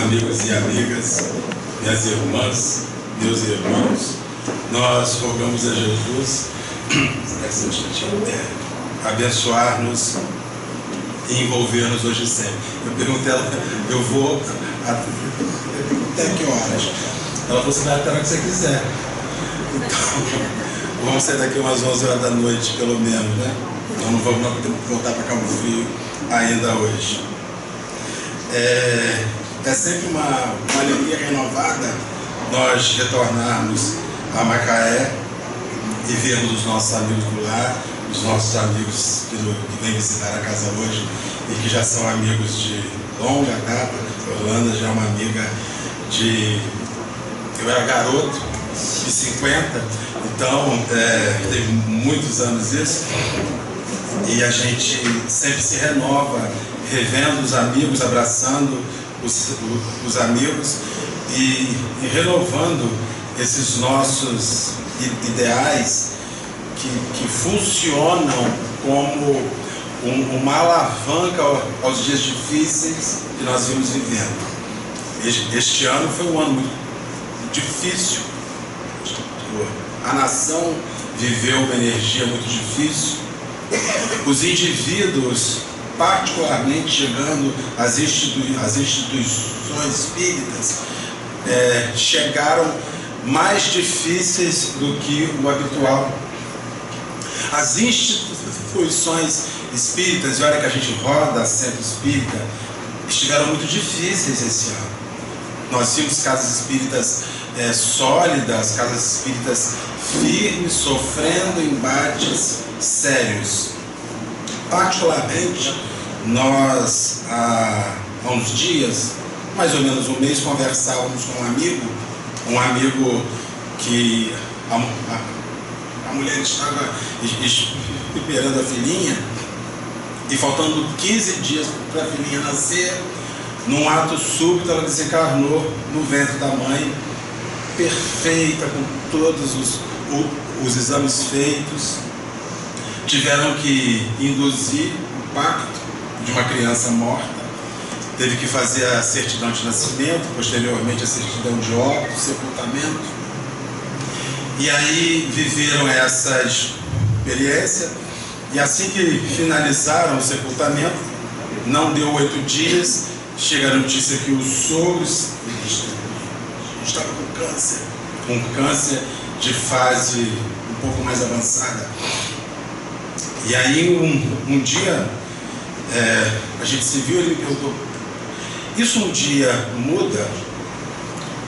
amigos e amigas, minhas irmãs, meus irmãos, nós rogamos a Jesus abençoar-nos e envolver-nos hoje e sempre. Eu perguntei a ela, eu vou até que horas? Ela falou, você vai até a hora que você quiser. Então, vamos sair daqui umas 11 horas da noite, pelo menos, né? Então não vamos voltar para Cabo Frio ainda hoje. É sempre uma alegria renovada nós retornarmos a Macaé e vermos os nossos amigos do lar, os nossos amigos que vêm visitar a casa hoje e que já são amigos de longa data. A Orlando já é uma amiga de... Eu era garoto, de 50, então teve muitos anos isso, e a gente sempre se renova, revendo os amigos, abraçando os amigos e renovando esses nossos ideais que funcionam como uma alavanca aos dias difíceis que nós vimos vivendo. Este ano foi um ano muito difícil. A nação viveu uma energia muito difícil. Os indivíduos, particularmente chegando às instituições espíritas, chegaram mais difíceis do que o habitual. As instituições espíritas, e olha que a gente roda centro espírita, estiveram muito difíceis esse ano. Nós tínhamos casas espíritas sólidas, casas espíritas firmes, sofrendo embates sérios. Particularmente, nós, há uns dias, mais ou menos um mês, conversávamos com um amigo que a mulher estava esperando a filhinha, e faltando 15 dias para a filhinha nascer, num ato súbito ela desencarnou no ventre da mãe, perfeita, com todos os exames feitos. Tiveram que induzir o parto de uma criança morta, teve que fazer a certidão de nascimento, posteriormente a certidão de óbito, sepultamento. E aí viveram essa experiência, e assim que finalizaram o sepultamento, não deu 8 dias, chega a notícia que o sogro estava com câncer de fase um pouco mais avançada. E aí um dia a gente se viu, ele me perguntou, isso um dia muda?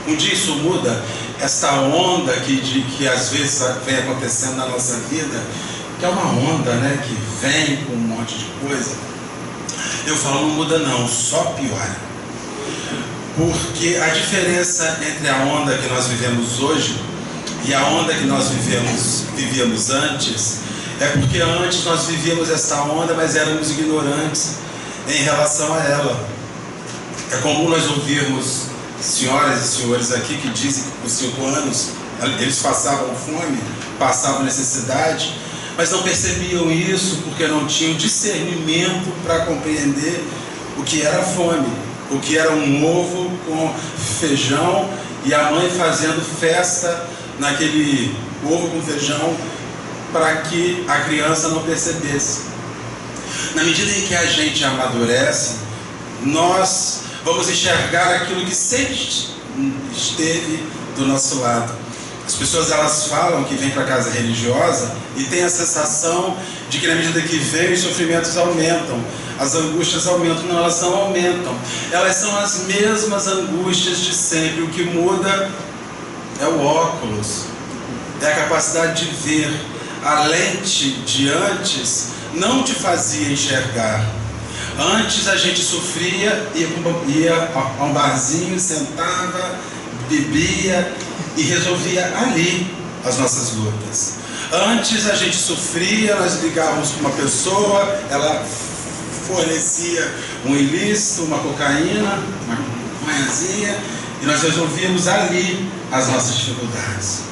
Um dia isso muda? Essa onda que às vezes vem acontecendo na nossa vida, que é uma onda, né, que vem com um monte de coisa. Eu falo, não muda não, só piora. Porque a diferença entre a onda que nós vivemos hoje e a onda que nós vivíamos antes, é porque antes nós vivíamos essa onda, mas éramos ignorantes em relação a ela. É comum nós ouvirmos senhoras e senhores aqui que dizem que por 5 anos eles passavam fome, passavam necessidade, mas não percebiam isso porque não tinham discernimento para compreender o que era fome, o que era um ovo com feijão e a mãe fazendo festa naquele ovo com feijão para que a criança não percebesse. Na medida em que a gente amadurece, nós vamos enxergar aquilo que sempre esteve do nosso lado. As pessoas, elas falam que vêm para a casa religiosa e têm a sensação de que na medida que vêm os sofrimentos aumentam, as angústias aumentam. Não, elas não aumentam, elas são as mesmas angústias de sempre. O que muda é o óculos, é a capacidade de ver. A lente de antes não te fazia enxergar. Antes a gente sofria, ia a um barzinho, sentava, bebia e resolvia ali as nossas lutas. Antes a gente sofria, nós ligávamos para uma pessoa, ela fornecia um ilícito, uma cocaína, uma manhãzinha, e nós resolvíamos ali as nossas dificuldades.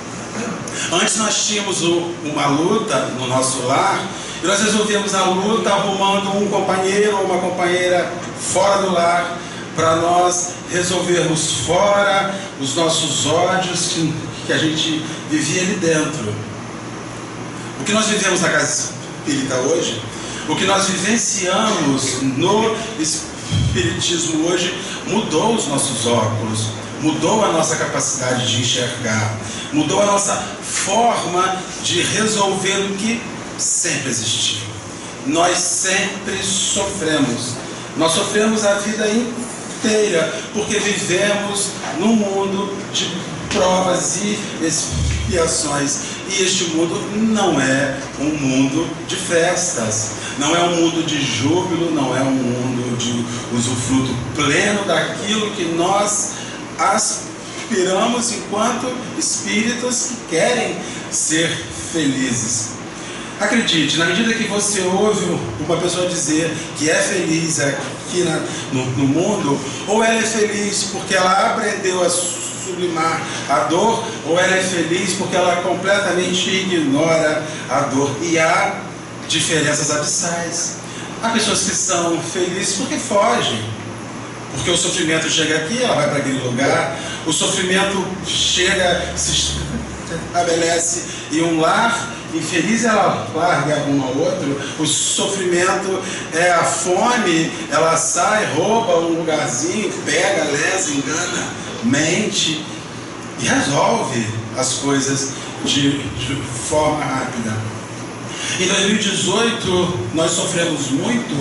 Antes nós tínhamos uma luta no nosso lar, e nós resolvíamos a luta arrumando um companheiro ou uma companheira fora do lar, para nós resolvermos fora os nossos ódios que a gente vivia ali dentro. O que nós vivemos na casa espírita hoje, o que nós vivenciamos no espiritismo hoje, mudou os nossos óculos, mudou a nossa capacidade de enxergar, mudou a nossa forma de resolver o que sempre existiu. Nós sempre sofremos. Nós sofremos a vida inteira, porque vivemos num mundo de provas e expiações. E este mundo não é um mundo de festas, não é um mundo de júbilo, não é um mundo de usufruto pleno daquilo que nós aspiramos enquanto espíritos que querem ser felizes. Acredite, na medida que você ouve uma pessoa dizer que é feliz aqui no mundo, ou ela é feliz porque ela aprendeu a sublimar a dor, ou ela é feliz porque ela completamente ignora a dor. E há diferenças abissais. Há pessoas que são felizes porque fogem, porque o sofrimento chega aqui, ela vai para aquele lugar, o sofrimento chega, se estabelece em um lar infeliz, ela larga um ao outro. O sofrimento é a fome, ela sai, rouba um lugarzinho, pega, lesa, engana, mente e resolve as coisas de forma rápida. Em 2018 nós sofremos muito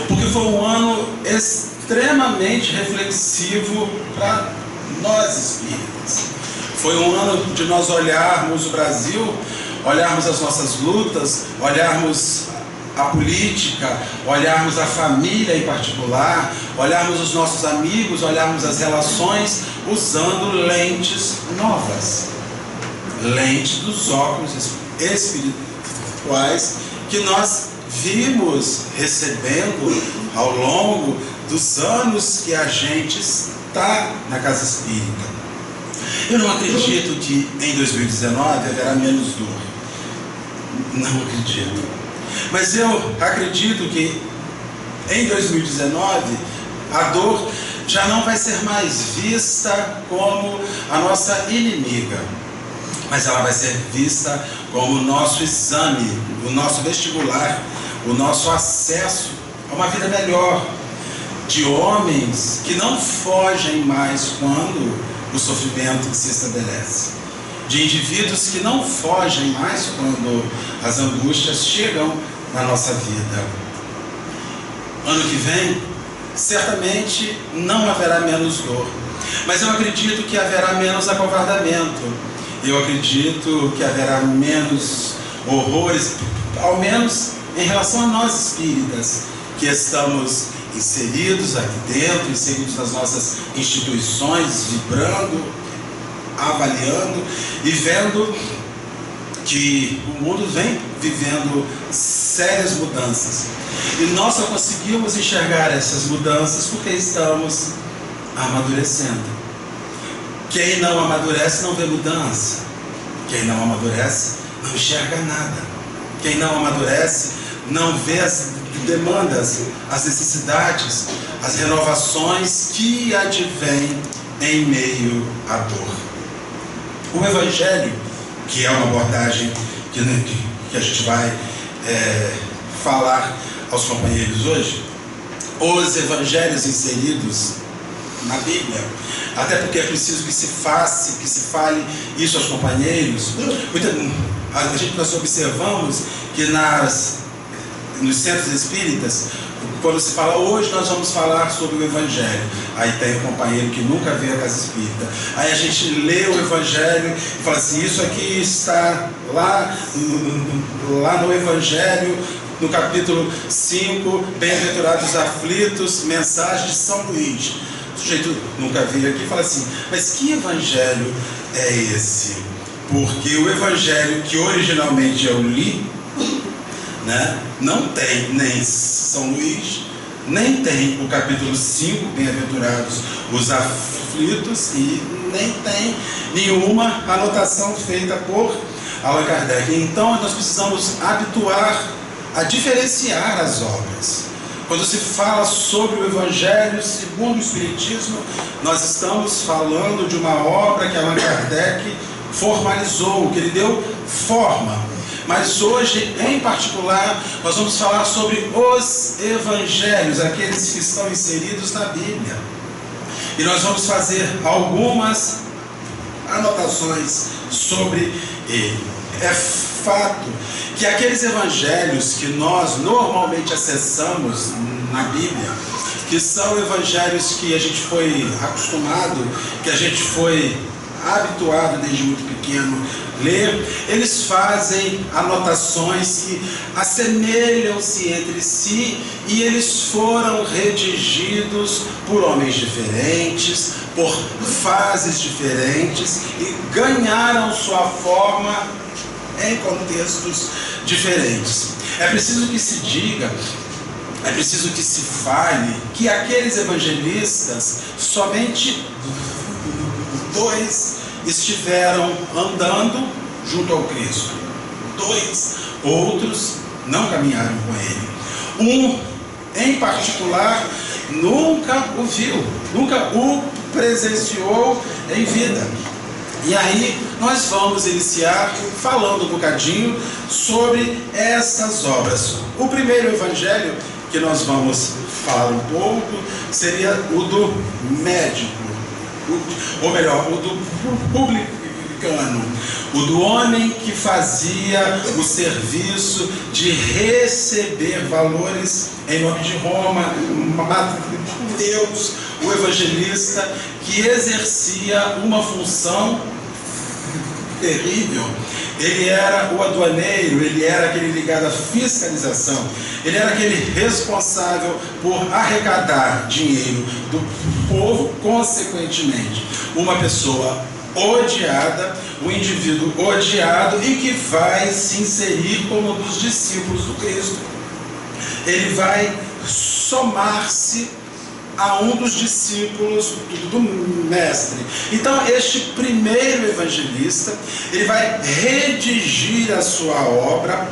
porque foi um ano extremamente reflexivo para nós espíritas. Foi um ano de nós olharmos o Brasil, olharmos as nossas lutas, olharmos a política, olharmos a família em particular, olharmos os nossos amigos, olharmos as relações usando lentes novas, lentes dos óculos espirituais que nós vimos recebendo ao longo dos anos que a gente está na casa espírita. Eu não acredito que em 2019 haverá menos dor. Não acredito. Mas eu acredito que em 2019 a dor já não vai ser mais vista como a nossa inimiga, mas ela vai ser vista como o nosso exame, o nosso vestibular, o nosso acesso a uma vida melhor, de homens que não fogem mais quando o sofrimento se estabelece, de indivíduos que não fogem mais quando as angústias chegam na nossa vida. Ano que vem, certamente não haverá menos dor, mas eu acredito que haverá menos acovardamento, eu acredito que haverá menos horrores, ao menos em relação a nós espíritas, que estamos inseridos aqui dentro, inseridos nas nossas instituições, vibrando, avaliando e vendo que o mundo vem vivendo sérias mudanças. E nós só conseguimos enxergar essas mudanças porque estamos amadurecendo. Quem não amadurece não vê mudança. Quem não amadurece não enxerga nada. Quem não amadurece não vê as demandas, as necessidades, as renovações que advêm em meio à dor. O Evangelho, que é uma abordagem que a gente vai falar aos companheiros hoje, os Evangelhos inseridos na Bíblia, até porque é preciso que se fale isso aos companheiros. Nós observamos que nos centros espíritas, quando se fala hoje nós vamos falar sobre o Evangelho, aí tem um companheiro que nunca veio à casa espírita, aí a gente lê o Evangelho e fala assim, isso aqui está lá no Evangelho, no capítulo 5, bem-aventurados aflitos, mensagem de São Luís. O sujeito nunca veio aqui e fala assim, mas que Evangelho é esse? Porque o Evangelho que originalmente eu li, não tem nem São Luís, nem tem o capítulo 5, bem-aventurados os aflitos, e nem tem nenhuma anotação feita por Allan Kardec. Então nós precisamos habituar a diferenciar as obras. Quando se fala sobre o Evangelho segundo o Espiritismo, nós estamos falando de uma obra que Allan Kardec formalizou, que ele deu forma. Mas hoje, em particular, nós vamos falar sobre os Evangelhos, aqueles que estão inseridos na Bíblia. E nós vamos fazer algumas anotações sobre ele. É fato que aqueles evangelhos que nós normalmente acessamos na Bíblia, que são evangelhos que a gente foi acostumado, que a gente foi habituado desde muito pequeno ler, eles fazem anotações que assemelham-se entre si, e eles foram redigidos por homens diferentes, por fases diferentes, e ganharam sua forma em contextos diferentes. É preciso que se diga, é preciso que se fale que aqueles evangelistas, somente 2 estiveram andando junto ao Cristo. 2 outros não caminharam com ele. Um, em particular, nunca o viu, nunca o presenciou em vida. E aí nós vamos iniciar falando um bocadinho sobre essas obras. O primeiro evangelho que nós vamos falar um pouco seria o do médico, ou melhor, o do publicano, o do homem que fazia o serviço de receber valores em nome de Roma, Mateus, o evangelista, que exercia uma função terrível. Ele era o aduaneiro, ele era aquele ligado à fiscalização, ele era aquele responsável por arrecadar dinheiro do povo, consequentemente, uma pessoa odiada, um indivíduo odiado e que vai se inserir como um dos discípulos do Cristo. Ele vai somar-se a um dos discípulos do mestre. Então, este primeiro evangelista, ele vai redigir a sua obra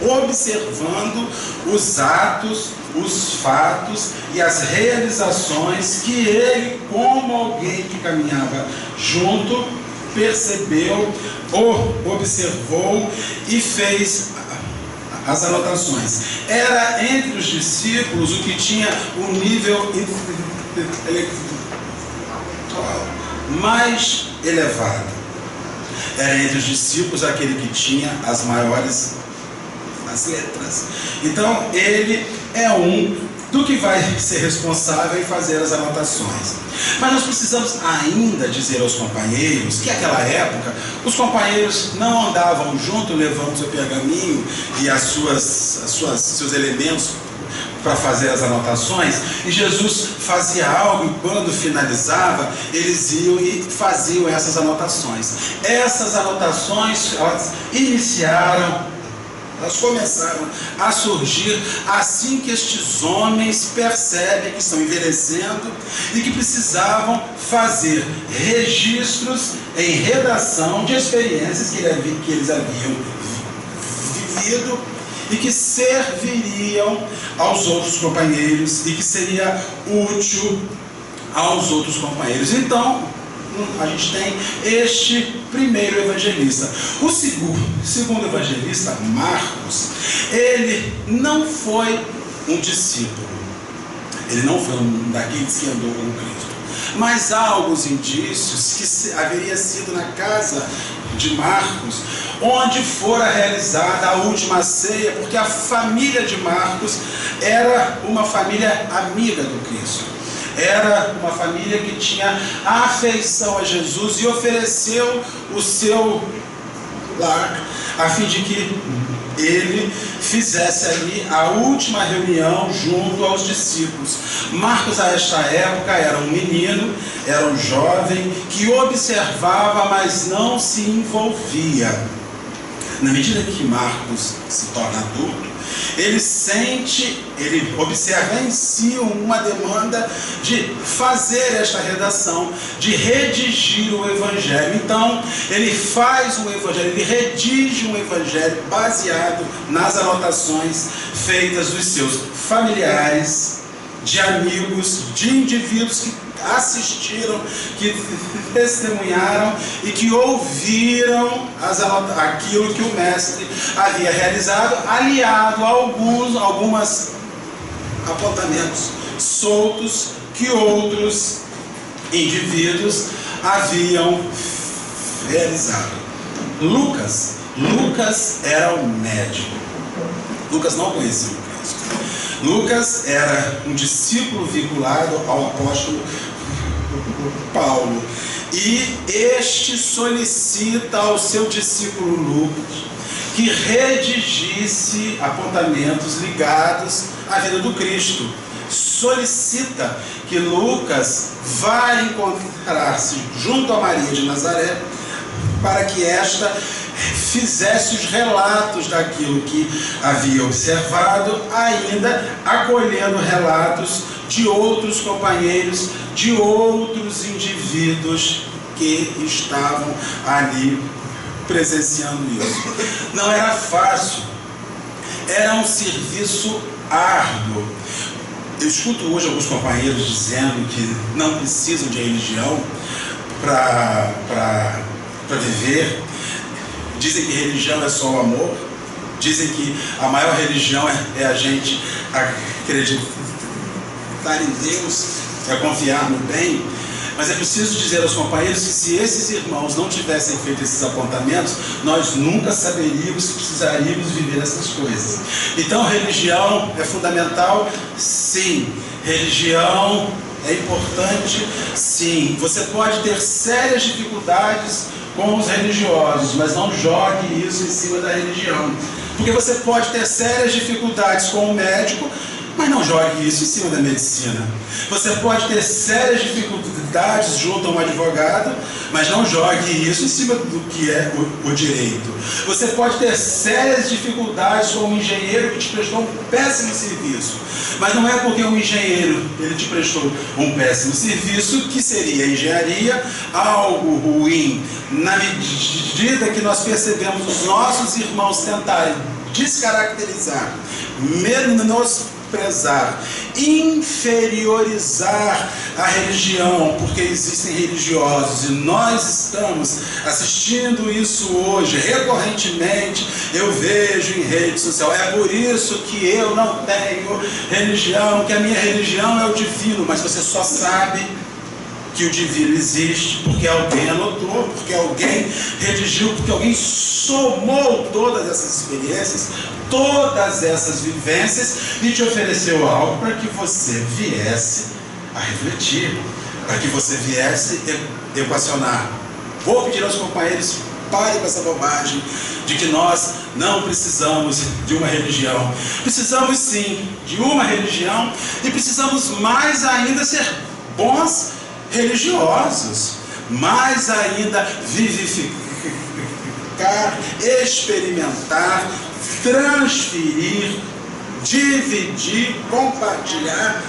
observando os atos, os fatos e as realizações que ele, como alguém que caminhava junto, percebeu, observou e fez as anotações. Era entre os discípulos o que tinha um nível intelectual mais elevado. Era entre os discípulos aquele que tinha as maiores letras. Então ele é um do que vai ser responsável em fazer as anotações. Mas nós precisamos ainda dizer aos companheiros que naquela época os companheiros não andavam junto levando seu pergaminho e seus elementos para fazer as anotações, e Jesus fazia algo e quando finalizava eles iam e faziam essas anotações. Essas anotações, elas começaram a surgir assim que estes homens percebem que estão envelhecendo e que precisavam fazer registros em redação de experiências que eles haviam vivido e que serviriam aos outros companheiros e que seria útil aos outros companheiros. Então, a gente tem este primeiro evangelista. O segundo evangelista, Marcos, ele não foi um discípulo, ele não foi um daqueles que andou com Cristo, mas há alguns indícios que haveria sido na casa de Marcos onde fora realizada a última ceia, porque a família de Marcos era uma família amiga do Cristo. Era uma família que tinha afeição a Jesus e ofereceu o seu lar a fim de que ele fizesse ali a última reunião junto aos discípulos. Marcos, a esta época, era um menino, era um jovem que observava, mas não se envolvia. Na medida que Marcos se torna adulto, ele observa em si uma demanda de fazer esta redação, de redigir o Evangelho. Então, ele faz um Evangelho, ele redige um Evangelho baseado nas anotações feitas dos seus familiares, de amigos, de indivíduos que assistiram, que testemunharam e que ouviram aquilo que o mestre havia realizado, aliado a alguns apontamentos soltos que outros indivíduos haviam realizado. Lucas era um médico. Lucas não conhecia o Cristo. Lucas era um discípulo vinculado ao apóstolo Paulo, e este solicita ao seu discípulo Lucas que redigisse apontamentos ligados à vida do Cristo. Solicita que Lucas vá encontrar-se junto a Maria de Nazaré para que esta fizesse os relatos daquilo que havia observado, ainda acolhendo relatos de outros companheiros, de outros indivíduos que estavam ali presenciando isso. Não era fácil, era um serviço árduo. Eu escuto hoje alguns companheiros dizendo que não precisam de religião para viver. Dizem que religião é só o amor. Dizem que a maior religião é a gente acreditar em Deus, é confiar no bem. Mas é preciso dizer aos companheiros que se esses irmãos não tivessem feito esses apontamentos, nós nunca saberíamos que precisaríamos viver essas coisas. Então, religião é fundamental? Sim. Religião é importante? Sim. Você pode ter sérias dificuldades com os religiosos, mas não jogue isso em cima da religião. Porque você pode ter sérias dificuldades com o médico, mas não jogue isso em cima da medicina. Você pode ter sérias dificuldades junto a um advogado, mas não jogue isso em cima do que é o direito. Você pode ter sérias dificuldades com um engenheiro que te prestou um péssimo serviço, mas não é porque um engenheiro ele te prestou um péssimo serviço que seria a engenharia algo ruim. Na medida que nós percebemos os nossos irmãos tentarem descaracterizar, menosprezar, inferiorizar a religião, porque existem religiosos, e nós estamos assistindo isso hoje, recorrentemente, eu vejo em rede social. É por isso que eu não tenho religião, que a minha religião é o divino. Mas você só sabe que o divino existe porque alguém anotou, porque alguém redigiu, porque alguém somou todas essas experiências, todas essas vivências e te ofereceu algo para que você viesse a refletir, para que você viesse a equacionar. Vou pedir aos companheiros, parem com essa bobagem de que nós não precisamos de uma religião. Precisamos sim de uma religião, e precisamos mais ainda ser bons religiosos, mais ainda vivificar, experimentar, transferir, dividir, compartilhar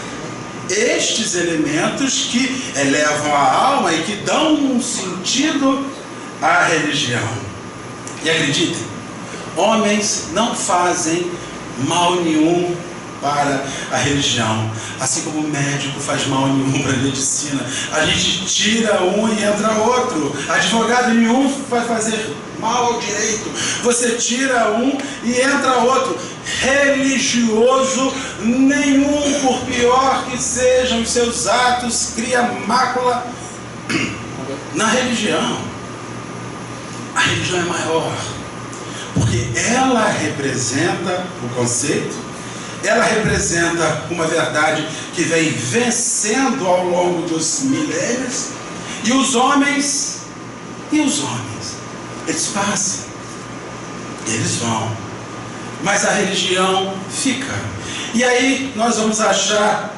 estes elementos que elevam a alma e que dão um sentido à religião. E acreditem, homens não fazem mal nenhum para a religião, assim como o médico faz mal nenhum para a medicina. A gente tira um e entra outro. Advogado nenhum vai fazer mal ao direito. Você tira um e entra outro. Religioso nenhum, por pior que sejam os seus atos, cria mácula na religião. A religião é maior, porque ela representa o conceito. Ela representa uma verdade que vem vencendo ao longo dos milênios. E os homens, eles passam, eles vão, mas a religião fica. E aí nós vamos achar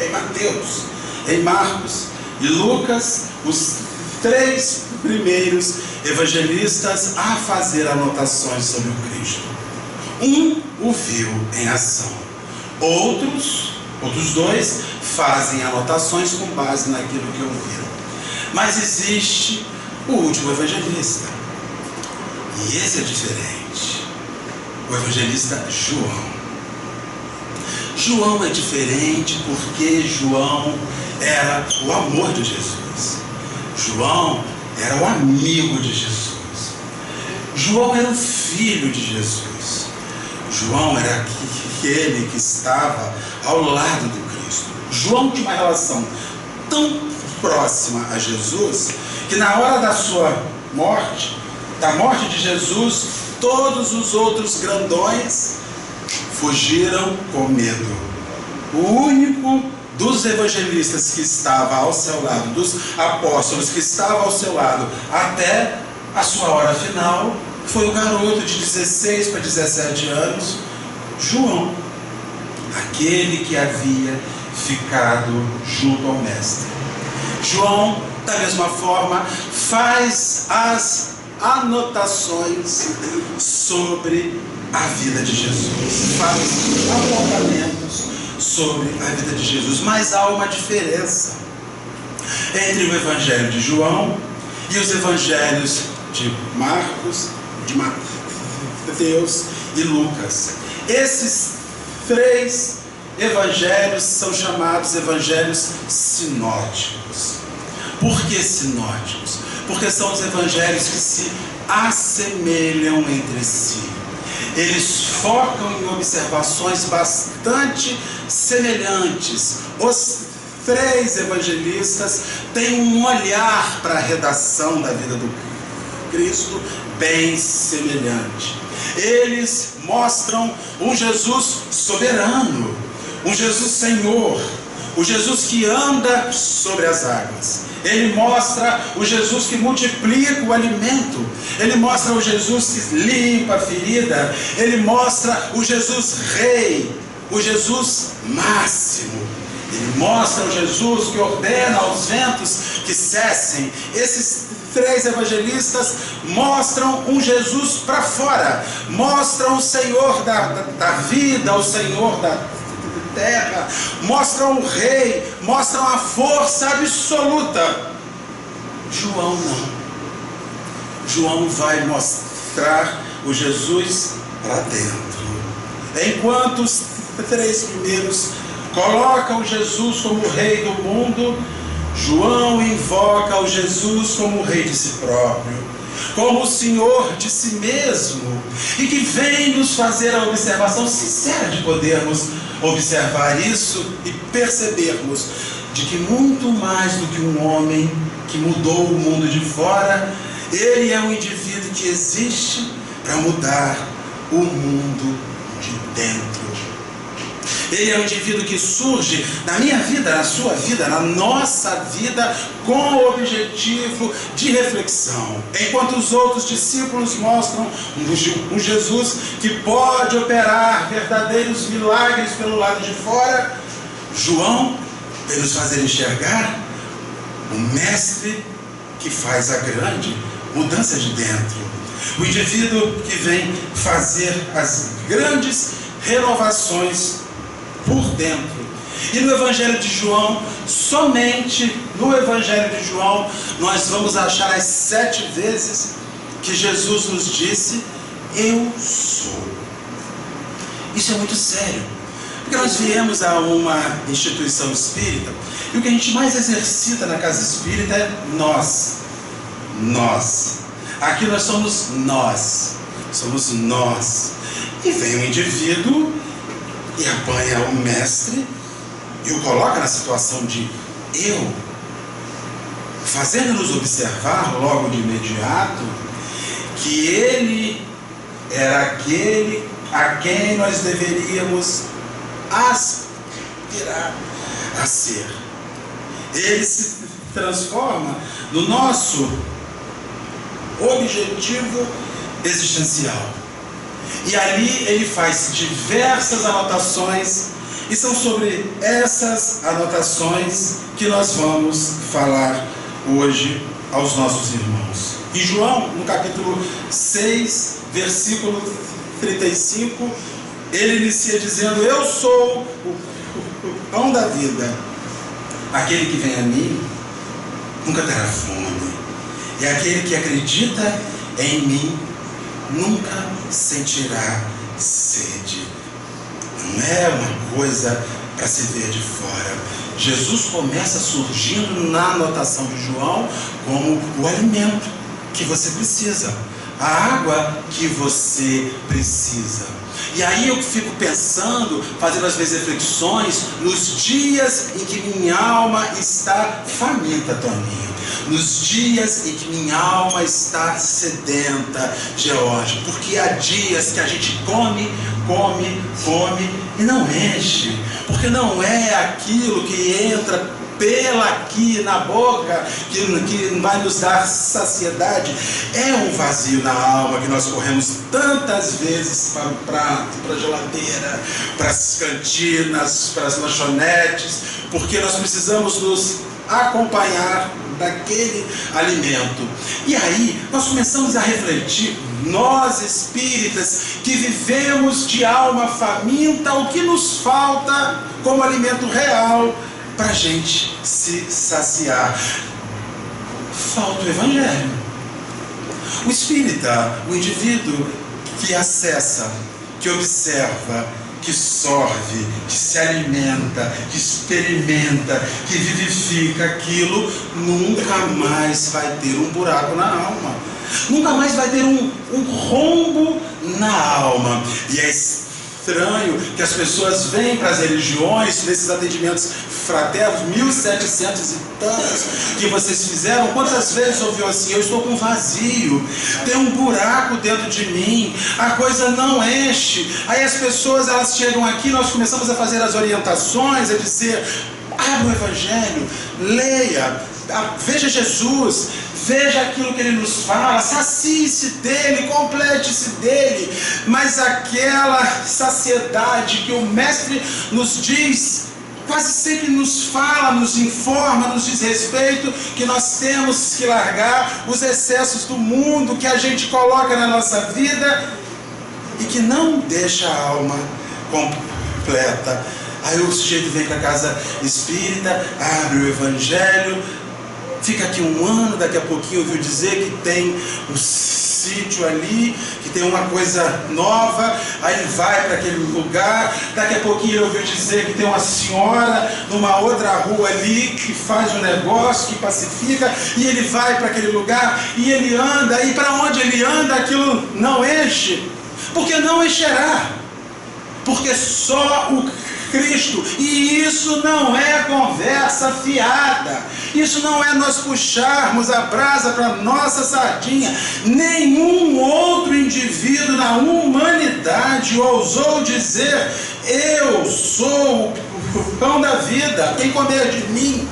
em Mateus, em Marcos e Lucas os três primeiros evangelistas a fazer anotações sobre o Cristo. Um o viu em ação. Outros dois fazem anotações com base naquilo que ouviram. Mas existe o último evangelista. E esse é diferente. O evangelista João. João é diferente porque João era o amor de Jesus. João era o amigo de Jesus. João era o filho de Jesus. João era aquele que estava ao lado do Cristo. João tinha uma relação tão próxima a Jesus, que na hora da sua morte, da morte de Jesus, todos os outros grandões fugiram com medo. O único dos evangelistas que estava ao seu lado, dos apóstolos que estava ao seu lado até a sua hora final, foi o garoto de 16 para 17 anos, João, aquele que havia ficado junto ao mestre. João, da mesma forma, faz as anotações sobre a vida de Jesus, faz apontamentos sobre a vida de Jesus. Mas há uma diferença entre o evangelho de João e os evangelhos de Marcos, de Mateus e Lucas. Esses três evangelhos são chamados evangelhos sinóticos. Por que sinóticos? Porque são os evangelhos que se assemelham entre si. Eles focam em observações bastante semelhantes. Os três evangelistas têm um olhar para a redação da vida do Cristo bem semelhante. Eles mostram um Jesus soberano, um Jesus Senhor, o Jesus que anda sobre as águas. Ele mostra o Jesus que multiplica o alimento. Ele mostra o Jesus que limpa a ferida. Ele mostra o Jesus Rei, o Jesus máximo. Ele mostra o Jesus que ordena aos ventos que cessem. Esses três evangelistas mostram um Jesus para fora. Mostram o Senhor da vida, o Senhor da terra, mostram o rei, mostram a força absoluta. João não. João vai mostrar o Jesus para dentro. Enquanto os três primeiros colocam Jesus como rei do mundo, João invoca o Jesus como o rei de si próprio, como o Senhor de si mesmo, e que vem nos fazer a observação sincera de podermos observar isso e percebermos de que muito mais do que um homem que mudou o mundo de fora, ele é um indivíduo que existe para mudar o mundo de dentro. Ele é um indivíduo que surge na minha vida, na sua vida, na nossa vida, com o objetivo de reflexão. Enquanto os outros discípulos mostram um Jesus que pode operar verdadeiros milagres pelo lado de fora, João vem nos fazer enxergar o mestre que faz a grande mudança de dentro. O indivíduo que vem fazer as grandes renovações por dentro. E no Evangelho de João, somente no Evangelho de João, nós vamos achar as 7 vezes que Jesus nos disse: eu sou. Isso é muito sério, porque nós viemos a uma instituição espírita e o que a gente mais exercita na casa espírita é nós. Aqui nós somos nós. E vem um indivíduo e apanha o mestre e o coloca na situação de eu, fazendo-nos observar logo de imediato que ele era aquele a quem nós deveríamos aspirar a ser. Ele se transforma no nosso objetivo existencial. E ali ele faz diversas anotações, e são sobre essas anotações que nós vamos falar hoje aos nossos irmãos. Em João, no capítulo 6, versículo 35, ele inicia dizendo: eu sou o pão da vida. Aquele que vem a mim nunca terá fome, e aquele que acredita em mim nunca sentirá sede. Não é uma coisa para se ver de fora. Jesus começa surgindo na anotação de João como o alimento que você precisa, a água que você precisa. E aí eu fico pensando, fazendo as minhas reflexões, nos dias em que minha alma está faminta, Toninho. Nos dias em que minha alma está sedenta, George. Porque há dias que a gente come e não enche. Porque não é aquilo que entra pela aqui na boca que vai nos dar saciedade. É um vazio na alma que nós corremos tantas vezes para o prato, para a geladeira, para as cantinas, para as lanchonetes, porque nós precisamos nos acompanhar daquele alimento. E aí nós começamos a refletir, nós espíritas que vivemos de alma faminta, o que nos falta como alimento real para a gente se saciar? Falta o Evangelho. O espírita, o indivíduo que acessa, que observa, que sorve, que se alimenta, que experimenta, que vivifica aquilo, nunca mais vai ter um buraco na alma, nunca mais vai ter um rombo na alma. E é estranho que as pessoas vêm para as religiões, nesses atendimentos fraternos, 1700 e tantos que vocês fizeram. Quantas vezes ouviu assim: eu estou com vazio, tem um buraco dentro de mim, a coisa não enche. Aí as pessoas, elas chegam aqui, nós começamos a fazer as orientações, a dizer: abra o Evangelho, leia, veja Jesus, veja aquilo que Ele nos fala, sacie-se dEle, complete-se dEle. Mas aquela saciedade que o Mestre nos diz, quase sempre nos fala, nos informa, nos diz respeito, que nós temos que largar os excessos do mundo que a gente coloca na nossa vida e que não deixa a alma completa. Aí o sujeito vem para a casa espírita, abre o Evangelho, fica aqui um ano, daqui a pouquinho ouviu dizer que tem um sítio ali, que tem uma coisa nova, aí ele vai para aquele lugar, daqui a pouquinho ele ouviu dizer que tem uma senhora numa outra rua ali, que faz um negócio, que pacifica, e ele vai para aquele lugar, e ele anda, e para onde ele anda aquilo não enche, porque não encherá, porque só o Cristo. E isso não é conversa fiada, isso não é nós puxarmos a brasa para nossa sardinha. Nenhum outro indivíduo na humanidade ousou dizer: eu sou o pão da vida, quem comer de mim,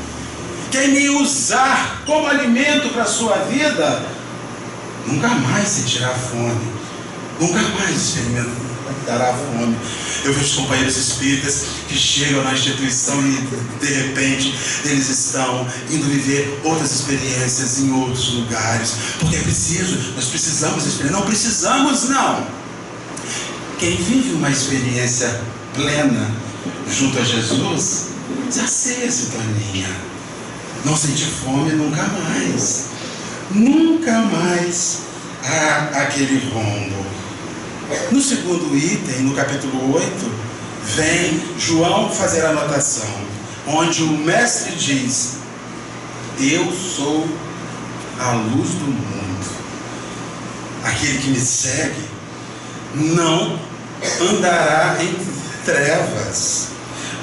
quem me usar como alimento para a sua vida, nunca mais sentirá fome, nunca mais experimentará fome. Eu vejo companheiros espíritas que chegam na instituição e de repente eles estão indo viver outras experiências em outros lugares, porque é preciso, nós precisamos experimentar. Não precisamos, não. Quem vive uma experiência plena junto a Jesus, sacia-se, Toninha, não sentir fome nunca mais, nunca mais há aquele rombo. No segundo item, no capítulo 8, vem João fazer a anotação, onde o Mestre diz: eu sou a luz do mundo. Aquele que me segue não andará em trevas,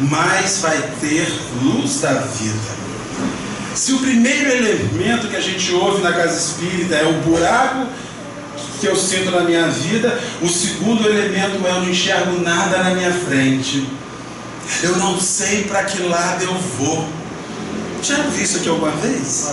mas vai ter luz da vida. Se o primeiro elemento que a gente ouve na casa espírita é o buraco que eu sinto na minha vida, o segundo elemento é: eu não enxergo nada na minha frente, eu não sei para que lado eu vou. Já viu isso aqui alguma vez?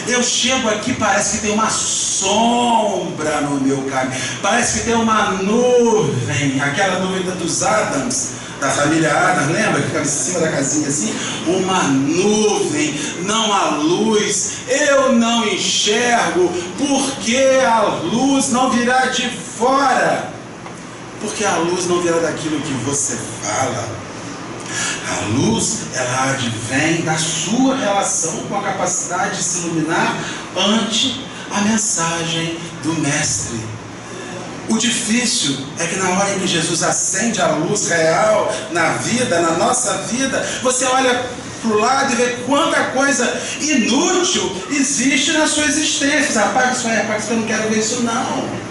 Eu chego aqui, parece que tem uma sombra no meu caminho, parece que tem uma nuvem, aquela nuvem dos Adams, da família Adams, lembra? Que ficava em cima da casinha assim, uma nuvem, não há luz, eu não enxergo, porque a luz não virá de fora. Porque a luz não virá daquilo que você fala. A luz, ela advém da sua relação com a capacidade de se iluminar ante a mensagem do Mestre. O difícil é que na hora em que Jesus acende a luz real na vida, na nossa vida, você olha para o lado e vê quanta coisa inútil existe na sua existência. Apaga isso aí, apaga isso aí, eu não quero ver isso não.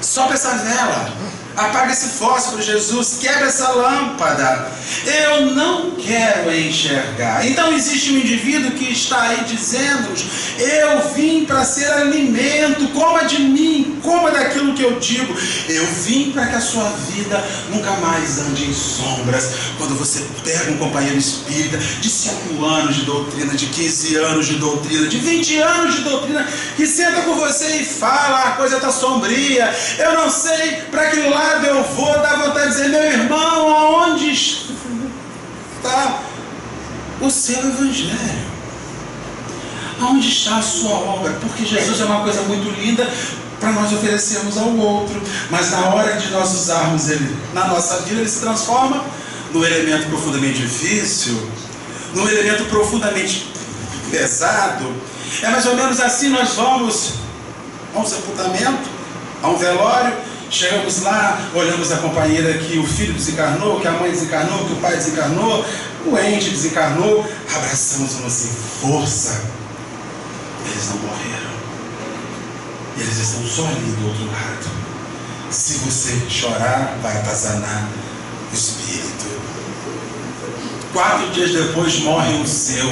Sopra essa vela, apaga esse fósforo, Jesus, quebra essa lâmpada. Eu não quero enxergar. Então existe um indivíduo que está aí dizendo-nos: eu vim para ser alimento, coma de mim, coma daquilo que eu digo. Eu vim para que a sua vida nunca mais ande em sombras. Quando você pega um companheiro espírita de 5 anos de doutrina, de 15 anos de doutrina, de 20 anos de doutrina, que senta com você e fala: a coisa está sombria, eu não sei para que lado eu vou, dá vontade de dizer: meu irmão, aonde está o seu evangelho? Aonde está a sua obra? Porque Jesus é uma coisa muito linda para nós oferecermos ao outro, mas na hora de nós usarmos ele na nossa vida, ele se transforma num elemento profundamente difícil, num elemento profundamente pesado. É mais ou menos assim: nós vamos a um sepultamento, a um velório, chegamos lá, olhamos a companheira que o filho desencarnou, que a mãe desencarnou, que o pai desencarnou, o ente desencarnou, abraçamos uma assim: força, eles não morreram, eles estão só ali do outro lado. Se você chorar, vai atazanar o espírito. 4 dias depois morre o seu.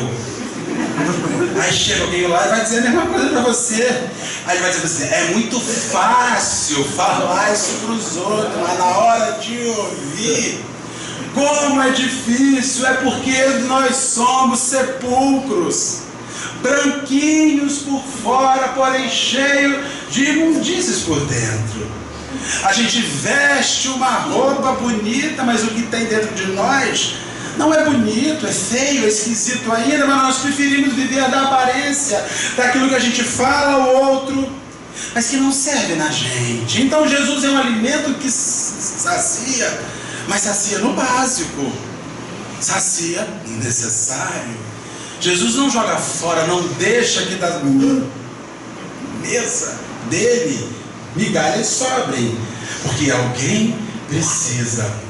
Aí chega alguém lá e vai dizer a mesma coisa para você. Aí vai dizer para você: é muito fácil falar isso para os outros, mas na hora de ouvir, como é difícil. É porque nós somos sepulcros, branquinhos por fora, porém cheios de imundícies por dentro. A gente veste uma roupa bonita, mas o que tem dentro de nós não é bonito, é feio, é esquisito ainda, mas nós preferimos viver da aparência, daquilo que a gente fala ao outro, mas que não serve na gente. Então Jesus é um alimento que sacia, mas sacia no básico, sacia no necessário. Jesus não joga fora, não deixa que da mesa dele migalhas sobrem, porque alguém precisa.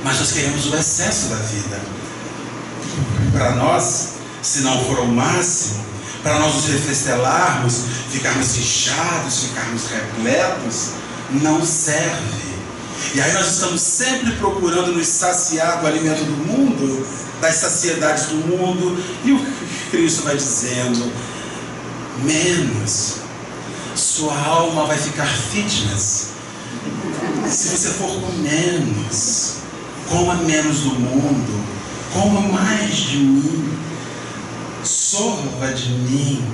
Mas nós queremos o excesso da vida. Para nós, se não for o máximo, para nós nos refestelarmos, ficarmos inchados, ficarmos repletos, não serve. E aí nós estamos sempre procurando nos saciar do alimento do mundo, das saciedades do mundo, e o Cristo vai dizendo: menos, sua alma vai ficar fitness se você for com menos. Coma menos do mundo, coma mais de mim, sorva de mim.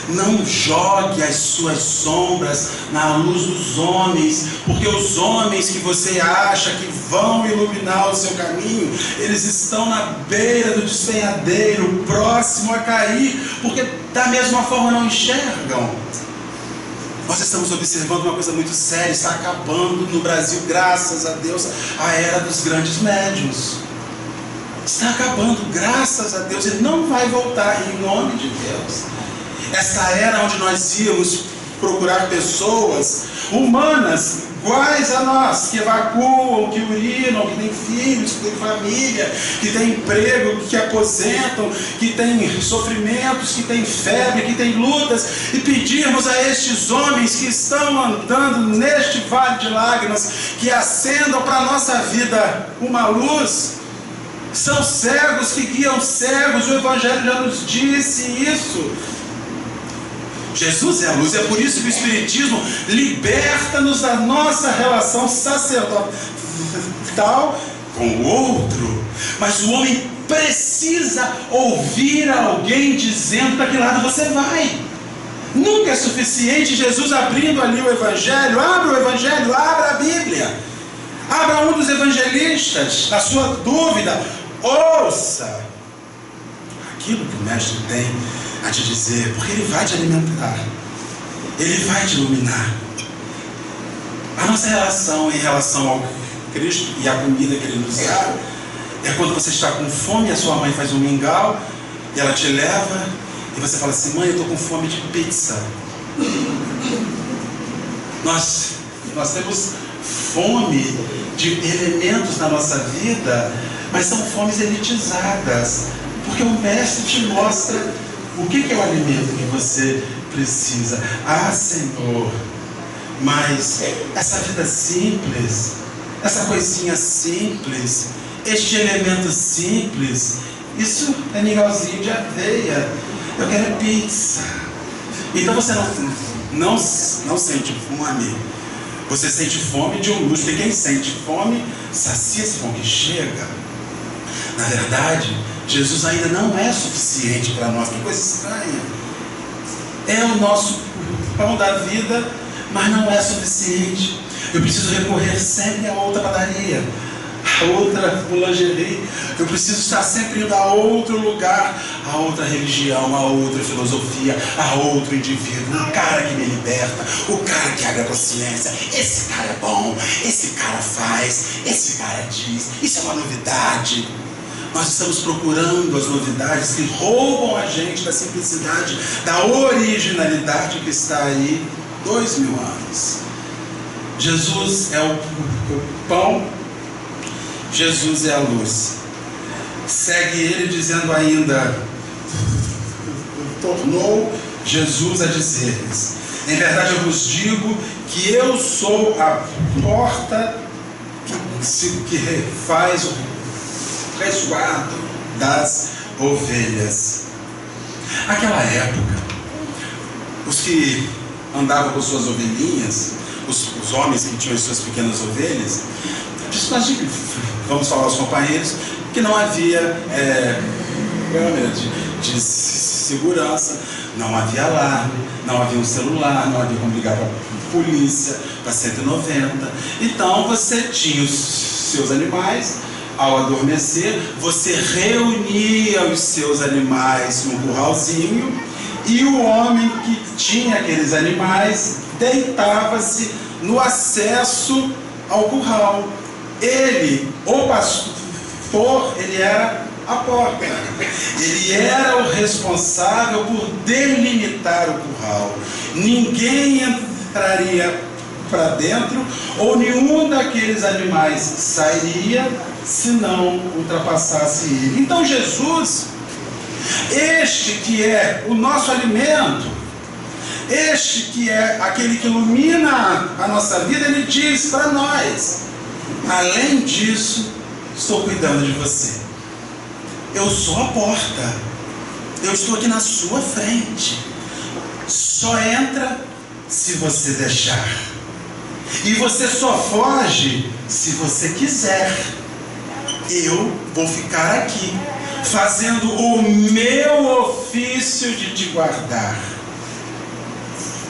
Não jogue as suas sombras na luz dos homens, porque os homens que você acha que vão iluminar o seu caminho, eles estão na beira do despenhadeiro, próximo a cair, porque da mesma forma não enxergam. Nós estamos observando uma coisa muito séria: está acabando no Brasil, graças a Deus, a era dos grandes médiuns. Está acabando, graças a Deus, e não vai voltar, em nome de Deus. Essa era onde nós íamos procurar pessoas humanas, iguais a nós, que evacuam, que urinam, que têm filhos, que têm família, que têm emprego, que aposentam, que têm sofrimentos, que têm febre, que têm lutas, e pedirmos a estes homens que estão andando neste vale de lágrimas, que acendam para a nossa vida uma luz. São cegos que guiam cegos, o Evangelho já nos disse isso. Jesus é a luz, é por isso que o Espiritismo liberta-nos da nossa relação sacerdotal com o outro. Mas o homem precisa ouvir alguém dizendo para que lado você vai. Nunca é suficiente Jesus abrindo ali o Evangelho. Abra o Evangelho, abra a Bíblia, abra um dos evangelistas. Na sua dúvida, ouça aquilo que o Mestre tem a te dizer, porque ele vai te alimentar, ele vai te iluminar. A nossa relação em relação ao Cristo e à comida que Ele nos dá é quando você está com fome e a sua mãe faz um mingau e ela te leva e você fala assim: mãe, eu estou com fome de pizza. Nós temos fome de elementos na nossa vida, mas são fomes elitizadas, porque o Mestre te mostra o que é o alimento que você precisa. Ah, Senhor, mas essa vida simples, essa coisinha simples, este elemento simples, isso é mingauzinho de aveia. Eu quero pizza. Então você não sente fome. Você sente fome de um luxo. E quem sente fome, sacia esse fome que chega. Na verdade, Jesus ainda não é suficiente para nós. Que coisa estranha. É o nosso pão da vida, mas não é suficiente. Eu preciso recorrer sempre a outra padaria, a outra boulangerie. Eu preciso estar sempre indo a outro lugar, a outra religião, a outra filosofia, a outro indivíduo. O cara que me liberta, o cara que abre a consciência. Esse cara é bom, esse cara faz, esse cara diz. Isso é uma novidade. Nós estamos procurando as novidades que roubam a gente da simplicidade, da originalidade que está aí 2000 anos. Jesus é o pão, Jesus é a luz. Segue ele dizendo ainda: tornou Jesus a dizer-lhes: em verdade eu vos digo que eu sou a porta que faz o resguardo das ovelhas. Naquela época, os que andavam com suas ovelhinhas, os homens que tinham as suas pequenas ovelhas, vamos falar aos companheiros, que não havia câmera de segurança, não havia alarme, não havia um celular, não havia como ligar para a polícia, para 190. Então você tinha os seus animais. Ao adormecer, você reunia os seus animais num curralzinho e o homem que tinha aqueles animais deitava-se no acesso ao curral. Ele, o pastor, ele era a porta. Ele era o responsável por delimitar o curral. Ninguém entraria para dentro, ou nenhum daqueles animais sairia se não ultrapassasse ele. Então Jesus, este que é o nosso alimento, este que é aquele que ilumina a nossa vida, ele diz para nós: além disso, estou cuidando de você. Eu sou a porta, eu estou aqui na sua frente. Só entra se você deixar. E você só foge se você quiser. Eu vou ficar aqui, fazendo o meu ofício de te guardar.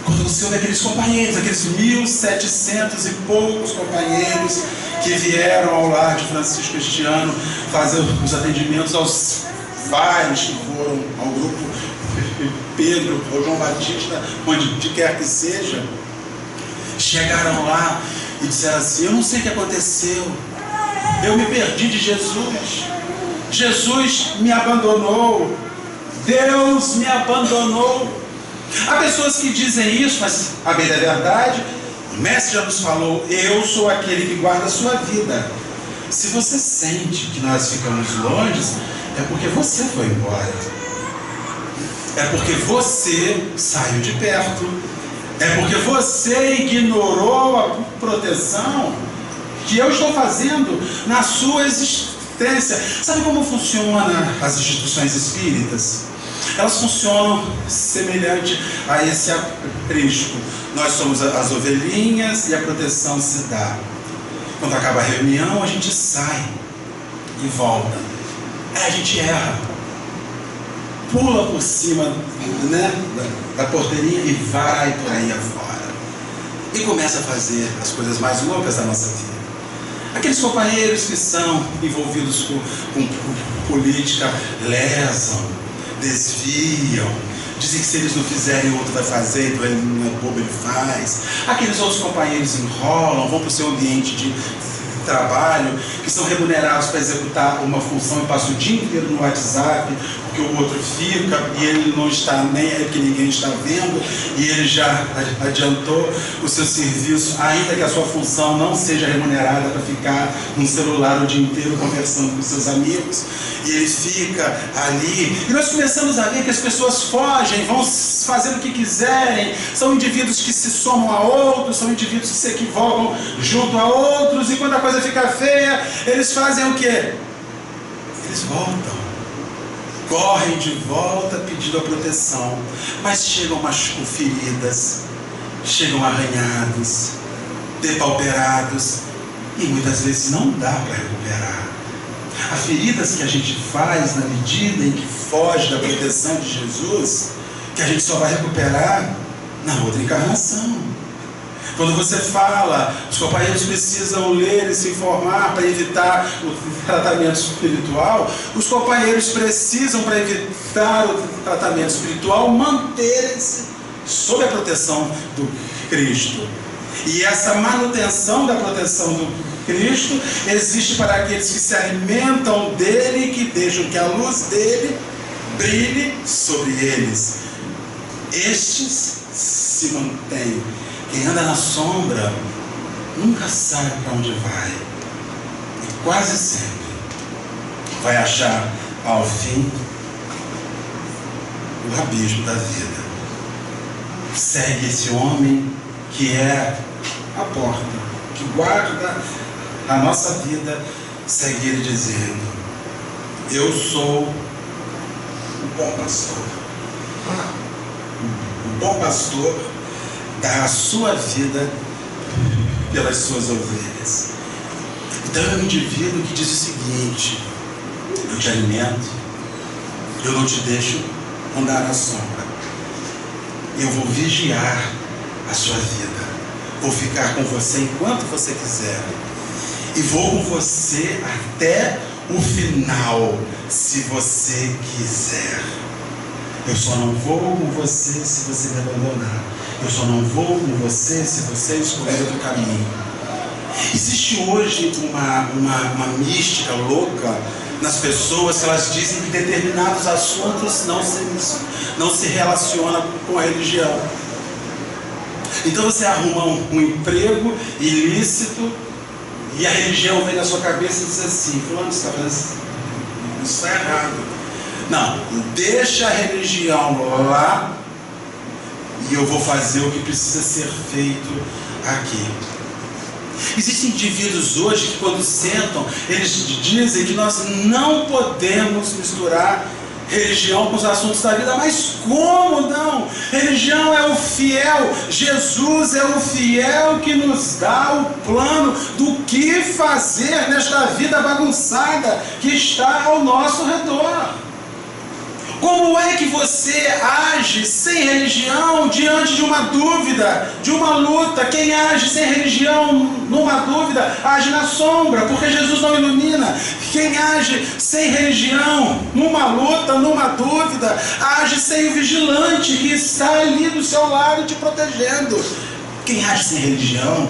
Quando você ouve aqueles companheiros, aqueles 1.700 e poucos companheiros que vieram ao lar de Francisco este ano fazer os atendimentos aos vários que foram ao grupo Pedro ou João Batista, onde quer que seja, chegaram lá e disseram assim: eu não sei o que aconteceu, eu me perdi de Jesus, Jesus me abandonou, Deus me abandonou. Há pessoas que dizem isso, mas a bem da verdade, o Mestre já nos falou: eu sou aquele que guarda a sua vida. Se você sente que nós ficamos longe, é porque você foi embora, é porque você saiu de perto, é porque você ignorou a proteção que eu estou fazendo na sua existência. Sabe como funcionam as instituições espíritas? Elas funcionam semelhante a esse aprisco. Nós somos as ovelhinhas e a proteção se dá. Quando acaba a reunião, a gente sai e volta. Aí a gente erra, pula por cima, né, da porteirinha e vai por aí afora. E começa a fazer as coisas mais loucas da nossa vida. Aqueles companheiros que são envolvidos com política lesam, desviam, dizem que se eles não fizerem, o outro vai fazer, então ele não é bobo, ele faz. Aqueles outros companheiros enrolam, vão para o seu ambiente de trabalho, que são remunerados para executar uma função e passam o dia inteiro no WhatsApp, porque o outro fica e ele não está nem aí, porque ninguém está vendo, e ele já adiantou o seu serviço, ainda que a sua função não seja remunerada, para ficar no celular o dia inteiro conversando com seus amigos, e ele fica ali, e nós começamos a ver que as pessoas fogem, vão fazendo o que quiserem, são indivíduos que se somam a outros, são indivíduos que se equivocam junto a outros, e quando a coisa fica feia, eles fazem o quê? Eles voltam, correm de volta pedindo a proteção, mas chegam machucam feridas, chegam arranhados, depauperados, e muitas vezes não dá para recuperar. Há feridas que a gente faz na medida em que foge da proteção de Jesus, que a gente só vai recuperar na outra encarnação. Quando você fala, os companheiros precisam ler e se informar para evitar o tratamento espiritual, os companheiros precisam, para evitar o tratamento espiritual, manterem-se sob a proteção do Cristo. E essa manutenção da proteção do Cristo existe para aqueles que se alimentam dele, que deixam que a luz dele brilhe sobre eles. Estes se mantêm. Quem anda na sombra nunca sabe para onde vai, e quase sempre vai achar ao fim o abismo da vida. Segue esse homem que é a porta, que guarda a nossa vida, segue ele dizendo: eu sou o bom pastor. O bom pastor dá a sua vida pelas suas ovelhas. Então é um indivíduo que diz o seguinte: eu te alimento, eu não te deixo andar na sombra, eu vou vigiar a sua vida, vou ficar com você enquanto você quiser, e vou com você até o final, se você quiser. Eu só não vou com você se você me abandonar. Eu só não vou com você se você escolher outro caminho. Existe hoje uma mística louca nas pessoas, que elas dizem que determinados assuntos não se relacionam com a religião. Então você arruma um emprego ilícito e a religião vem na sua cabeça e diz assim: fulano, você está fazendo isso, está errado. Não, deixa a religião lá e eu vou fazer o que precisa ser feito aqui. Existem indivíduos hoje que, quando sentam, eles dizem que nós não podemos misturar religião com os assuntos da vida. Mas como não? Religião é o fiel, Jesus é o fiel que nos dá o plano do que fazer nesta vida bagunçada que está ao nosso redor. Como é que você age sem religião diante de uma dúvida, de uma luta? Quem age sem religião numa dúvida, age na sombra, porque Jesus não ilumina. Quem age sem religião numa luta, numa dúvida, age sem o vigilante que está ali do seu lado te protegendo. Quem age sem religião,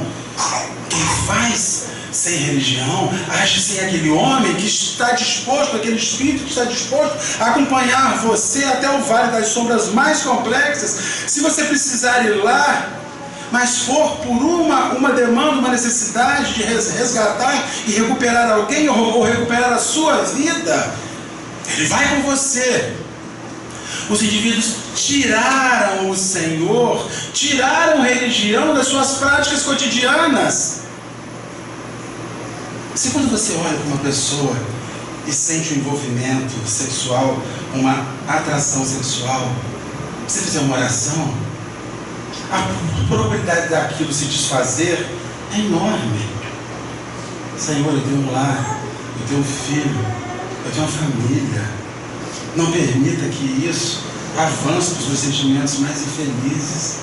quem faz sem religião, age sem aquele homem que está disposto, aquele espírito que está disposto a acompanhar você até o vale das sombras mais complexas. Se você precisar ir lá, mas for por uma demanda, uma necessidade de resgatar e recuperar alguém ou recuperar a sua vida, ele vai com você. Os indivíduos tiraram o Senhor, tiraram religião das suas práticas cotidianas. Se quando você olha para uma pessoa e sente um envolvimento sexual, uma atração sexual, você fizer uma oração, a probabilidade daquilo se desfazer é enorme. Senhor, eu tenho um lar, eu tenho um filho, eu tenho uma família. Não permita que isso avance para os meus sentimentos mais infelizes.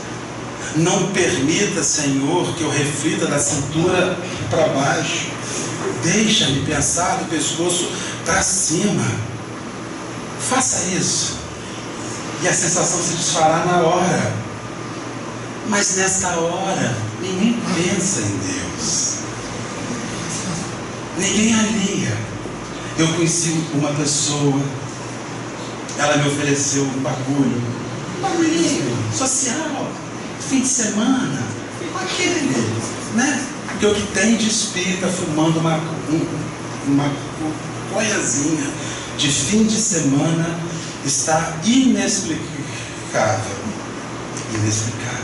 Não permita, Senhor, que eu reflita da cintura para baixo. Deixa-me pensar do pescoço para cima. Faça isso. e a sensação se desfará na hora. Mas nesta hora, ninguém pensa em Deus. Ninguém alia. Eu conheci uma pessoa, ela me ofereceu um bagulho social, fim de semana, aquele, né? Porque o que tem de espírita fumando uma coiazinha de fim de semana está inexplicável. Inexplicável.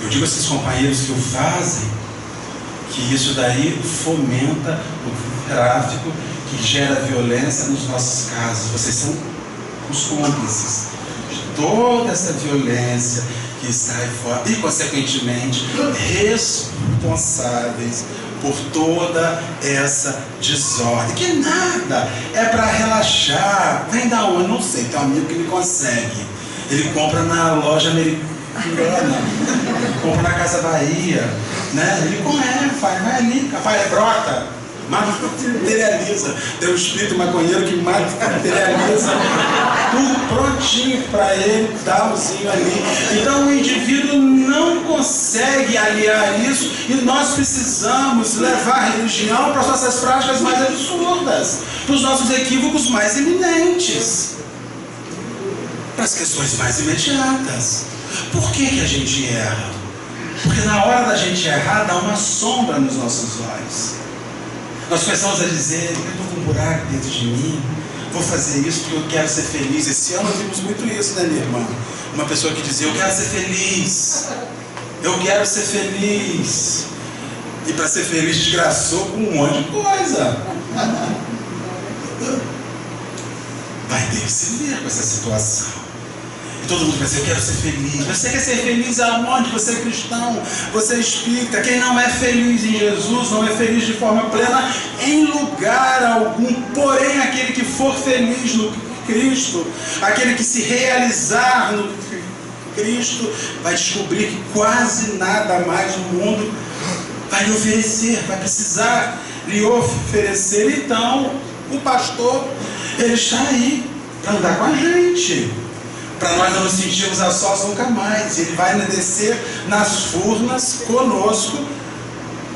Eu digo a esses companheiros que o fazem, que isso daí fomenta o tráfico que gera violência nos nossos casos. Vocês são os cúmplices de toda essa violência que está aí fora e, consequentemente, responsáveis por toda essa desordem. Que nada, é para relaxar. Vem da onde? Não sei, tem um amigo que ele consegue. Ele compra na loja americana, compra na Casa Bahia, né? Ele vai ali, brota. Materializa. Tem um espírito maconheiro que materializa tudo prontinho para ele, dá umzinho ali. Então o indivíduo não consegue aliar isso e nós precisamos levar a religião para as nossas práticas mais absurdas, para os nossos equívocos mais iminentes, para as questões mais imediatas. Por que a gente erra? Porque na hora da gente errar dá uma sombra nos nossos olhos. Nós começamos a dizer, eu estou com um buraco dentro de mim, vou fazer isso porque eu quero ser feliz. Esse ano nós vimos muito isso, né, minha irmã? Uma pessoa que dizia, eu quero ser feliz, eu quero ser feliz. E para ser feliz desgraçou com um monte de coisa. Vai ter que se ver com essa situação. Todo mundo vai dizer, eu quero ser feliz. Você quer ser feliz aonde? Você é cristão, você é espírita. Quem não é feliz em Jesus, não é feliz de forma plena em lugar algum. Porém, aquele que for feliz no Cristo, aquele que se realizar no Cristo, vai descobrir que quase nada mais o mundo vai lhe oferecer, vai precisar lhe oferecer. Então, o pastor, ele está aí para andar com a gente, para nós não nos sentirmos a sós nunca mais. Ele vai descer nas furnas conosco,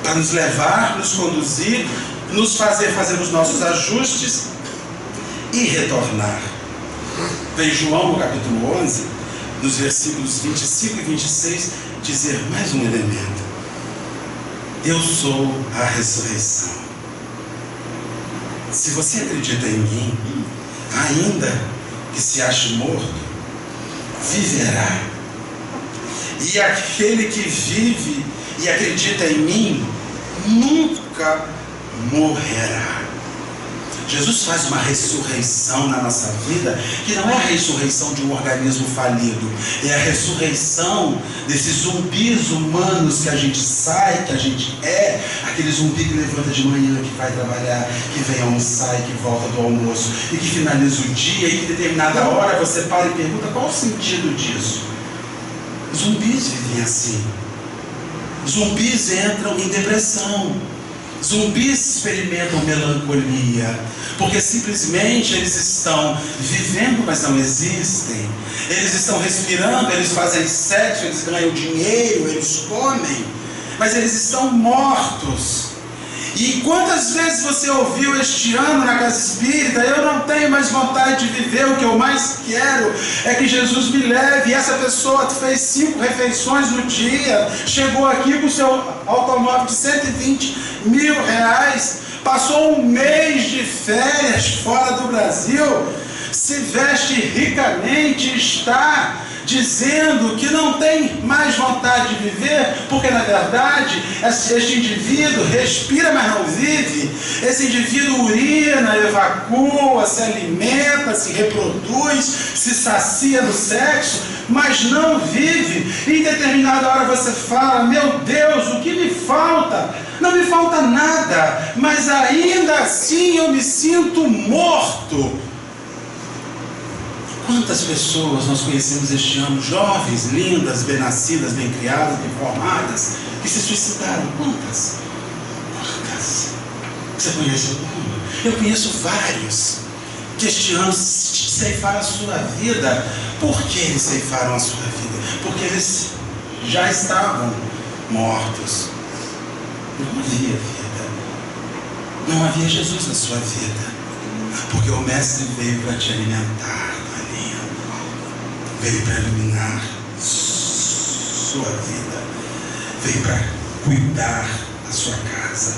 para nos levar, nos conduzir, nos fazer os nossos ajustes e retornar. Vem João no capítulo 11, nos versículos 25 e 26, dizer mais um elemento. Eu sou a ressurreição. Se você acredita em mim, ainda que se ache morto, viverá. E aquele que vive e acredita em mim nunca morrerá. Jesus faz uma ressurreição na nossa vida, que não é a ressurreição de um organismo falido, é a ressurreição desses zumbis humanos que a gente sai, que a gente é, aquele zumbi que levanta de manhã, que vai trabalhar, que vem almoçar e que volta do almoço, e que finaliza o dia, e que em determinada hora você para e pergunta, qual o sentido disso? Zumbis vivem assim. Zumbis entram em depressão. Zumbis experimentam melancolia, porque simplesmente eles estão vivendo, mas não existem. Eles estão respirando, eles fazem sexo, eles ganham dinheiro, eles comem, mas eles estão mortos. E quantas vezes você ouviu este ano na casa espírita, eu não tenho mais vontade de viver, o que eu mais quero é que Jesus me leve. E essa pessoa fez 5 refeições no dia, chegou aqui com o seu automóvel de 120 mil reais, passou um mês de férias fora do Brasil, se veste ricamente, está dizendo que não tem mais vontade de viver, porque na verdade este indivíduo respira, mas não vive. Esse indivíduo urina, evacua, se alimenta, se reproduz, se sacia no sexo, mas não vive. E em determinada hora você fala, meu Deus, o que me falta? Não me falta nada, mas ainda assim eu me sinto morto. Quantas pessoas nós conhecemos este ano, jovens, lindas, bem-nascidas, bem-criadas, bem-formadas, que se suicidaram? Quantas? Quantas? Você conhece alguma? Eu conheço vários que este ano ceifaram a sua vida. Por que eles ceifaram a sua vida? Porque eles já estavam mortos. Não havia vida. Não havia Jesus na sua vida. Porque o Mestre veio para te alimentar, Maria. Veio para iluminar sua vida. Veio para cuidar da sua casa.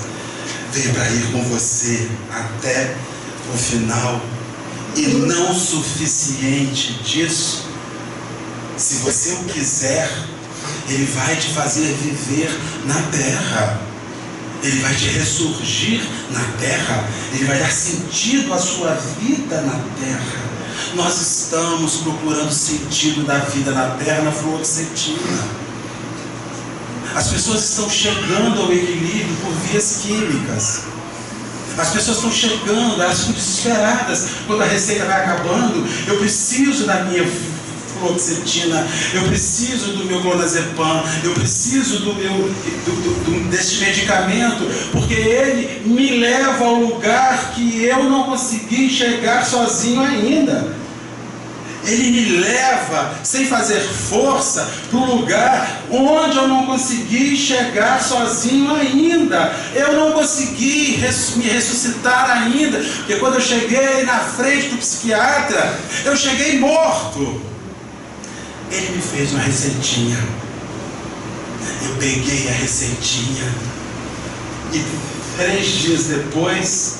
Veio para ir com você até o final. E não suficiente disso, se você o quiser, Ele vai te fazer viver na terra. Ele vai te ressurgir na terra. Ele vai dar sentido à sua vida na terra. Nós estamos procurando sentido da vida na terra na fluoxetina. As pessoas estão chegando ao equilíbrio por vias químicas. As pessoas estão chegando, elas ficam desesperadas quando a receita vai acabando. Eu preciso da minha fluoxetina, eu preciso do meu clonazepam, eu preciso deste medicamento, porque ele me leva ao lugar que eu não consegui chegar sozinho ainda. Ele me leva, sem fazer força, para o lugar onde eu não consegui chegar sozinho ainda. Eu não consegui me ressuscitar ainda, porque quando eu cheguei na frente do psiquiatra, eu cheguei morto. Ele me fez uma receitinha. Eu peguei a receitinha e 3 dias depois,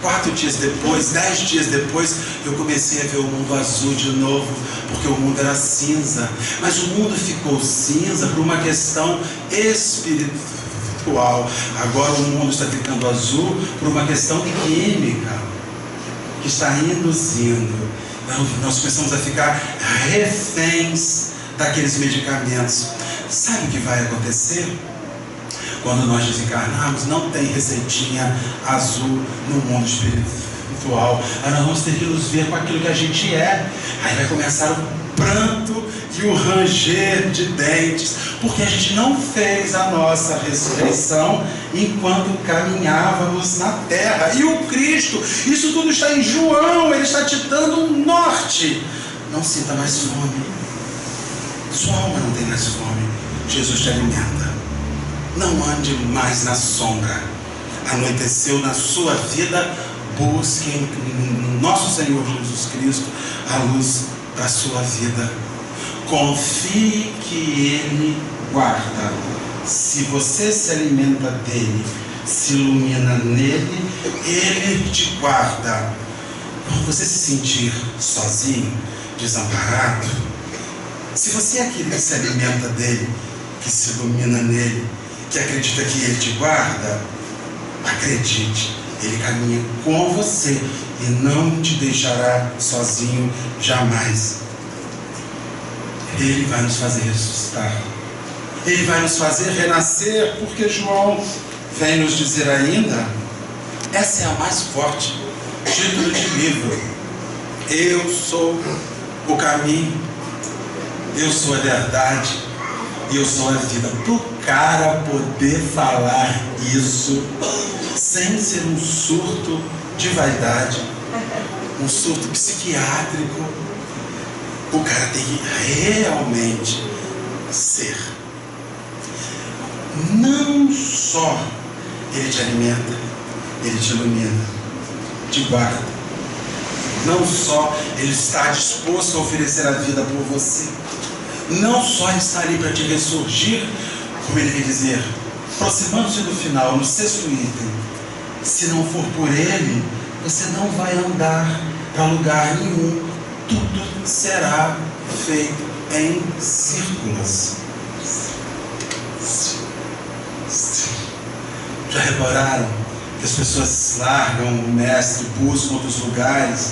4 dias depois, 10 dias depois, eu comecei a ver o mundo azul de novo, porque o mundo era cinza. Mas o mundo ficou cinza por uma questão espiritual. Agora o mundo está ficando azul por uma questão química, que está induzindo. Nós começamos a ficar reféns daqueles medicamentos. Sabe o que vai acontecer? Quando nós desencarnarmos, não tem receitinha azul no mundo espiritual. Aí nós vamos ter que nos ver com aquilo que a gente é. Aí vai começar o pranto e o ranger de dentes, porque a gente não fez a nossa ressurreição enquanto caminhávamos na terra. E o Cristo, isso tudo está em João, ele está te dando um norte. Não sinta mais fome. Sua alma não tem mais fome. Jesus te alimenta. Não ande mais na sombra. Anoiteceu na sua vida. Busquem no nosso Senhor Jesus Cristo a luz da sua vida. Confie que Ele guarda. Se você se alimenta dele, se ilumina nele, Ele te guarda. Quando você se sentir sozinho, desamparado, se você é aquele que se alimenta dele, que se ilumina nele, que acredita que Ele te guarda, acredite, Ele caminha com você e não te deixará sozinho jamais. Ele vai nos fazer ressuscitar. Ele vai nos fazer renascer, porque João vem nos dizer ainda, essa é a mais forte, título de livro: eu sou o caminho, eu sou a verdade e eu sou a vida. Para o cara poder falar isso sem ser um surto de vaidade, um surto psiquiátrico, o cara tem que realmente ser. Não só Ele te alimenta, Ele te ilumina, te guarda. Não só Ele está disposto a oferecer a vida por você. Não só Ele está ali para te ressurgir, como Ele quer dizer, aproximando-se do final, no 6º item, se não for por Ele, você não vai andar para lugar nenhum. Tudo será feito em círculos. Já repararam que as pessoas largam o Mestre, buscam outros lugares?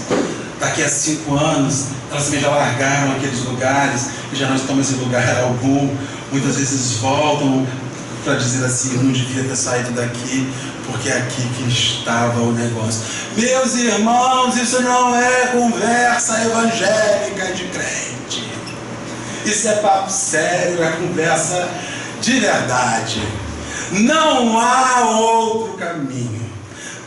Daqui a 5 anos, elas também já largaram aqueles lugares e já não estão mais em lugar algum. Muitas vezes voltam para dizer assim, eu não devia ter saído daqui, porque é aqui que estava o negócio. Meus irmãos, isso não é conversa evangélica de crente. Isso é papo sério, é conversa de verdade. Não há outro caminho.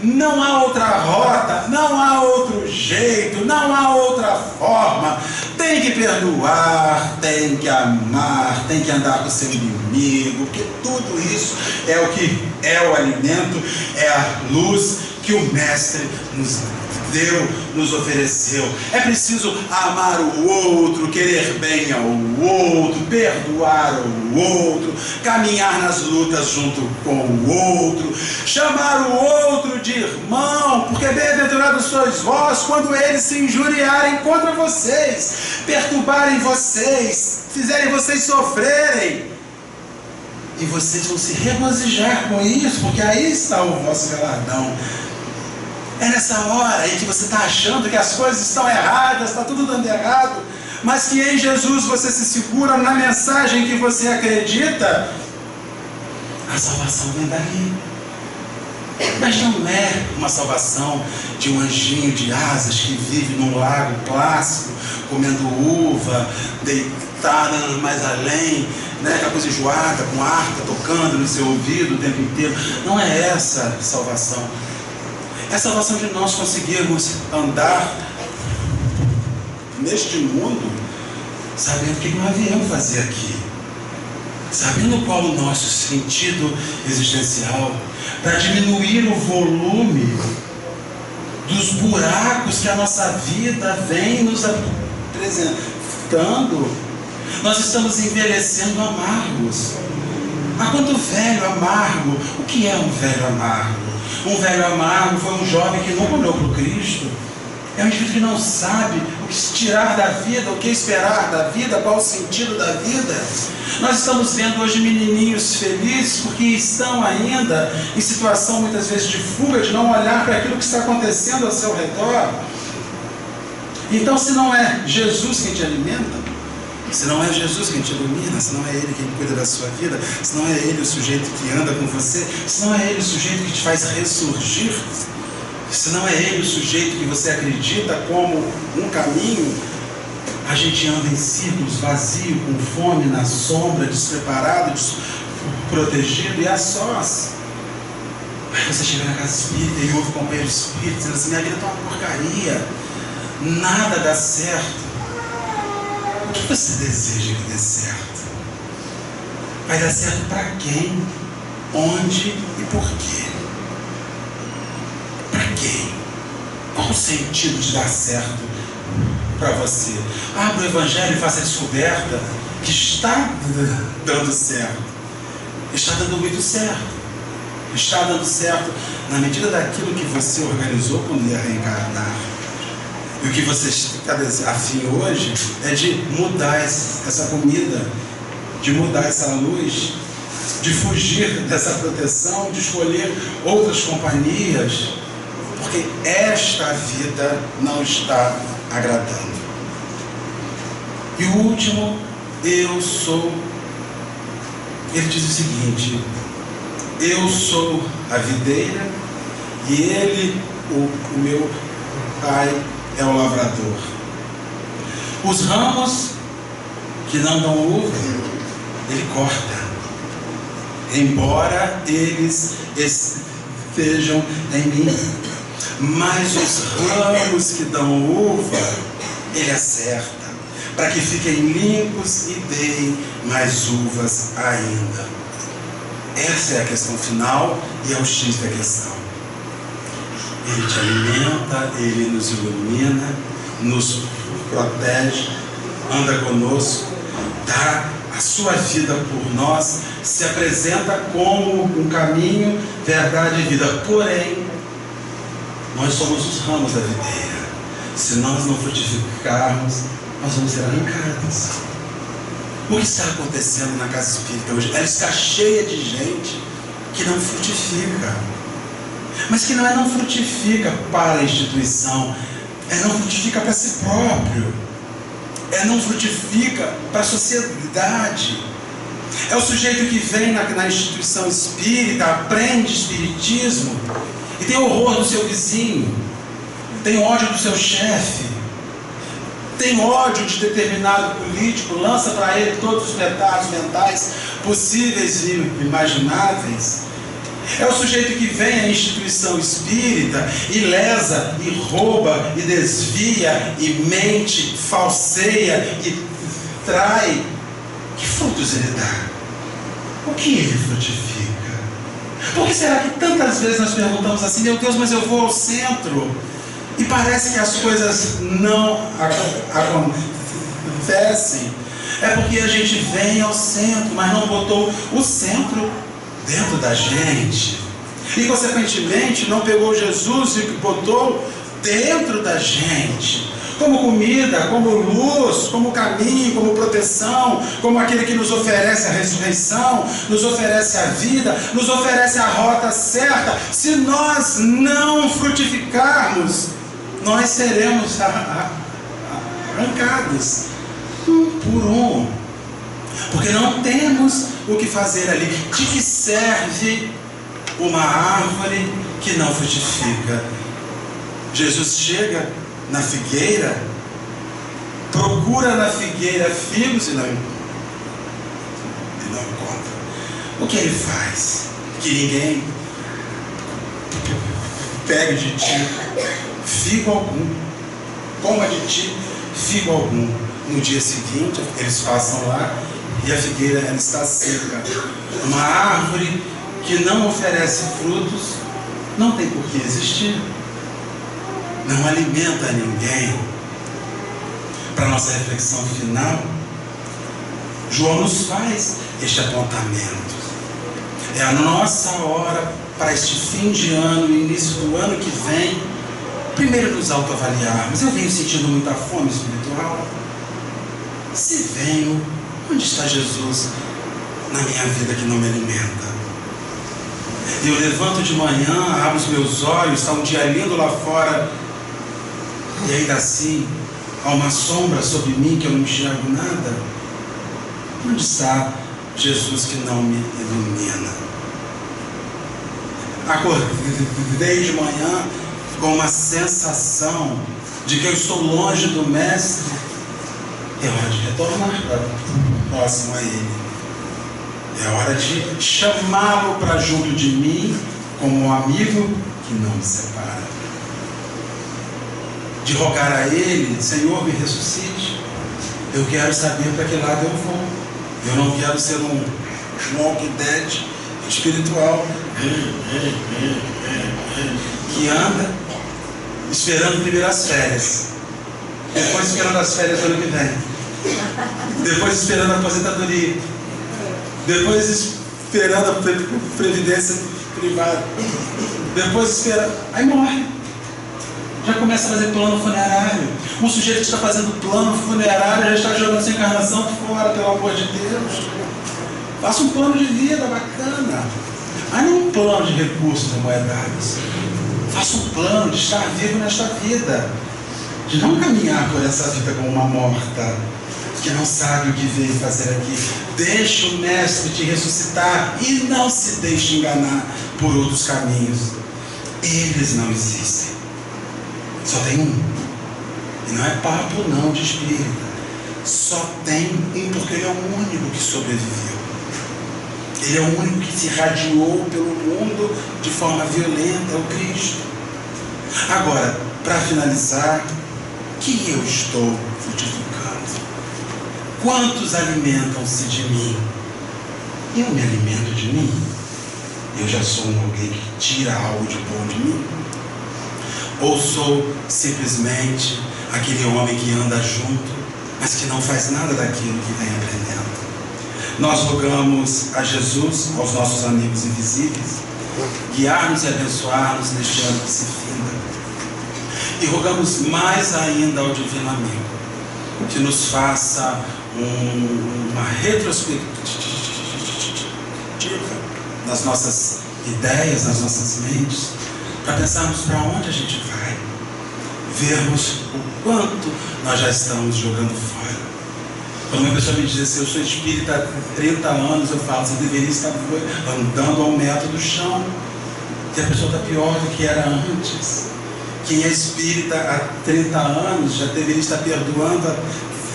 Não há outra rota, não há outro jeito, não há outra forma. Tem que perdoar, tem que amar, tem que andar com o seu inimigo, porque tudo isso é o que é o alimento, é a luz que o Mestre nos deu, nos ofereceu. É preciso amar o outro, querer bem ao outro, perdoar o outro, caminhar nas lutas junto com o outro, chamar o outro de irmão, porque bem-aventurados sois vós quando eles se injuriarem contra vocês, perturbarem vocês, fizerem vocês sofrerem. E vocês vão se regozijar com isso, porque aí está o vosso galardão. É nessa hora em que você está achando que as coisas estão erradas, está tudo dando errado, mas que em Jesus você se segura na mensagem que você acredita, a salvação vem dali. Mas não é uma salvação de um anjinho de asas que vive num lago plácido, comendo uva, deitado mais além, né, aquela coisa enjoada, com harpa tocando no seu ouvido o tempo inteiro. Não é essa salvação. É a salvação de nós conseguirmos andar neste mundo sabendo o que nós viemos fazer aqui, sabendo qual o nosso sentido existencial, para diminuir o volume dos buracos que a nossa vida vem nos apresentando. Nós estamos envelhecendo amargos. Há quanto velho amargo? O que é um velho amargo? Um velho amargo foi um jovem que não olhou para o Cristo. É um indivíduo que não sabe o que tirar da vida, o que esperar da vida, qual o sentido da vida. Nós estamos vendo hoje menininhos felizes porque estão ainda em situação muitas vezes de fuga, de não olhar para aquilo que está acontecendo ao seu redor. Então, se não é Jesus quem te alimenta, se não é Jesus quem te ilumina, se não é Ele quem cuida da sua vida, se não é Ele o sujeito que anda com você, se não é Ele o sujeito que te faz ressurgir, se não é Ele o sujeito que você acredita como um caminho, a gente anda em círculos, vazio, com fome, na sombra, despreparado, desprotegido e a sós. Aí você chega na casa espírita e ouve o companheiro espírita dizendo assim: minha vida está uma porcaria, nada dá certo. O que você deseja que dê certo? Vai dar certo para quem? Onde e por quê? Para quem? Qual o sentido de dar certo para você? Abra o Evangelho e faça a descoberta que está dando certo. Está dando muito certo. Está dando certo na medida daquilo que você organizou quando ia reencarnar. E o que você está afim hoje é de mudar essa comida, de mudar essa luz, de fugir dessa proteção, de escolher outras companhias, porque esta vida não está agradando. E o último, eu sou, ele diz o seguinte: eu sou a videira e ele, o meu pai, é o lavrador. Os ramos que não dão uva, ele corta, embora eles estejam em mim. Mas os ramos que dão uva, ele acerta, para que fiquem limpos e deem mais uvas ainda. Essa é a questão final e é o X da questão. Ele te alimenta, Ele nos ilumina, nos protege, anda conosco, dá a sua vida por nós, se apresenta como um caminho, verdade e vida. Porém, nós somos os ramos da videira. Se nós não frutificarmos, nós vamos ser arrancados. O que está acontecendo na casa espírita hoje? Ela está cheia de gente que não frutifica. Mas que não frutifica para a instituição, não frutifica para si próprio, não frutifica para a sociedade. É o sujeito que vem na instituição espírita, aprende espiritismo e tem horror do seu vizinho, tem ódio do seu chefe, tem ódio de determinado político, lança para ele todos os petardos mentais possíveis e imagináveis. É o sujeito que vem à instituição espírita e lesa, e rouba, e desvia, e mente, falseia, e trai. Que frutos ele dá? O que ele frutifica? Por que será que tantas vezes nós perguntamos assim: meu Deus, mas eu vou ao centro e parece que as coisas não acontecem? É porque a gente vem ao centro, mas não botou o centro dentro da gente. E consequentemente não pegou Jesus e botou dentro da gente. Como comida, como luz, como caminho, como proteção, como aquele que nos oferece a ressurreição, nos oferece a vida, nos oferece a rota certa. Se nós não frutificarmos, nós seremos arrancados um por um, porque não temos o que fazer ali. De que serve uma árvore que não frutifica? Jesus chega na figueira, procura na figueira figos e não encontra. O que ele faz? Que ninguém pegue de ti figo algum, coma de ti figo algum. No dia seguinte, eles passam lá e a figueira ela está seca. Uma árvore que não oferece frutos não tem por que existir. Não alimenta ninguém. Para nossa reflexão final, João nos faz este apontamento. É a nossa hora para este fim de ano e início do ano que vem, primeiro nos autoavaliarmos. Eu venho sentindo muita fome espiritual? Se venho, onde está Jesus na minha vida que não me alimenta? Eu levanto de manhã, abro os meus olhos, está um dia lindo lá fora, e ainda assim há uma sombra sobre mim que eu não enxergo nada. Onde está Jesus que não me ilumina? Acordei de manhã com uma sensação de que eu estou longe do Mestre. É hora de retornar próximo a Ele. É hora de chamá-lo para junto de mim como um amigo que não me separa. De rogar a Ele: Senhor, me ressuscite. Eu quero saber para que lado eu vou. Eu não quero ser um walking dead espiritual que anda esperando primeiro as férias, depois esperando as férias do ano que vem, depois esperando a aposentadoria, depois esperando a previdência privada, depois esperando, aí morre. Já começa a fazer plano funerário. Um sujeito que está fazendo plano funerário já está jogando sua encarnação fora, pelo amor de Deus. Faça um plano de vida bacana. Aí não um plano de recursos amoedados. Faça um plano de estar vivo nesta vida, de não caminhar por essa vida como uma morta, que não sabe o que veio fazer aqui. Deixe o Mestre te ressuscitar e não se deixe enganar por outros caminhos. Eles não existem. Só tem um. E não é papo não de espírita. Só tem um, porque ele é o único que sobreviveu. Ele é o único que se irradiou pelo mundo de forma violenta, é o Cristo. Agora, para finalizar, que eu estou frutificando? Quantos alimentam-se de mim? Eu me alimento de mim? Eu já sou alguém que tira algo de bom de mim? Ou sou simplesmente aquele homem que anda junto, mas que não faz nada daquilo que vem aprendendo? Nós rogamos a Jesus, aos nossos amigos invisíveis, guiar-nos e abençoar-nos neste ano que se finda. E rogamos mais ainda ao Divino Amigo, que nos faça uma retrospectiva nas nossas ideias, nas nossas mentes, para pensarmos para onde a gente vai, vermos o quanto nós já estamos jogando fora. Quando uma pessoa me diz assim: eu sou espírita há 30 anos, eu falo: você deveria estar andando ao metro do chão, que a pessoa está pior do que era antes. Quem é espírita há 30 anos já deveria estar perdoando há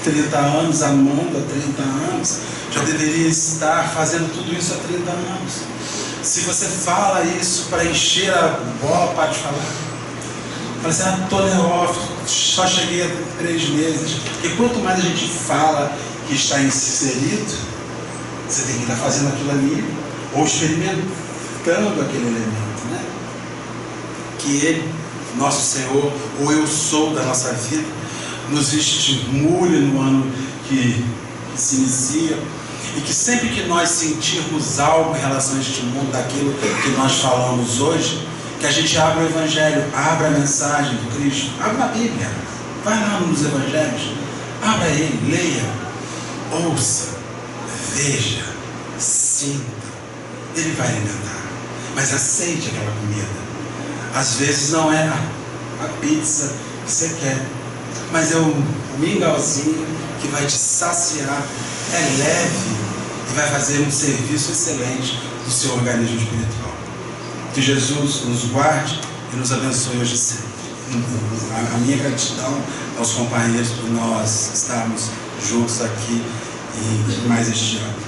30 anos, amando há 30 anos, já deveria estar fazendo tudo isso há 30 anos. Se você fala isso para encher a bola, para de falar. Fala assim, estou neófito, só cheguei há 3 meses. Porque quanto mais a gente fala que está inserido, você tem que estar fazendo aquilo ali, ou experimentando aquele elemento, né? Que Ele, nosso Senhor, ou eu sou da nossa vida, nos estimule no ano que se inicia, e que sempre que nós sentirmos algo em relação a este mundo, daquilo que nós falamos hoje, que a gente abra o Evangelho, abra a mensagem do Cristo, abra a Bíblia, vai lá nos Evangelhos, abra ele, leia, ouça, veja, sinta, ele vai alimentar, mas aceite aquela comida. Às vezes não é a pizza que você quer, mas é um mingauzinho que vai te saciar, é leve e vai fazer um serviço excelente do seu organismo espiritual. Que Jesus nos guarde e nos abençoe hoje sempre. A minha gratidão aos companheiros por nós estarmos juntos aqui e mais este ano.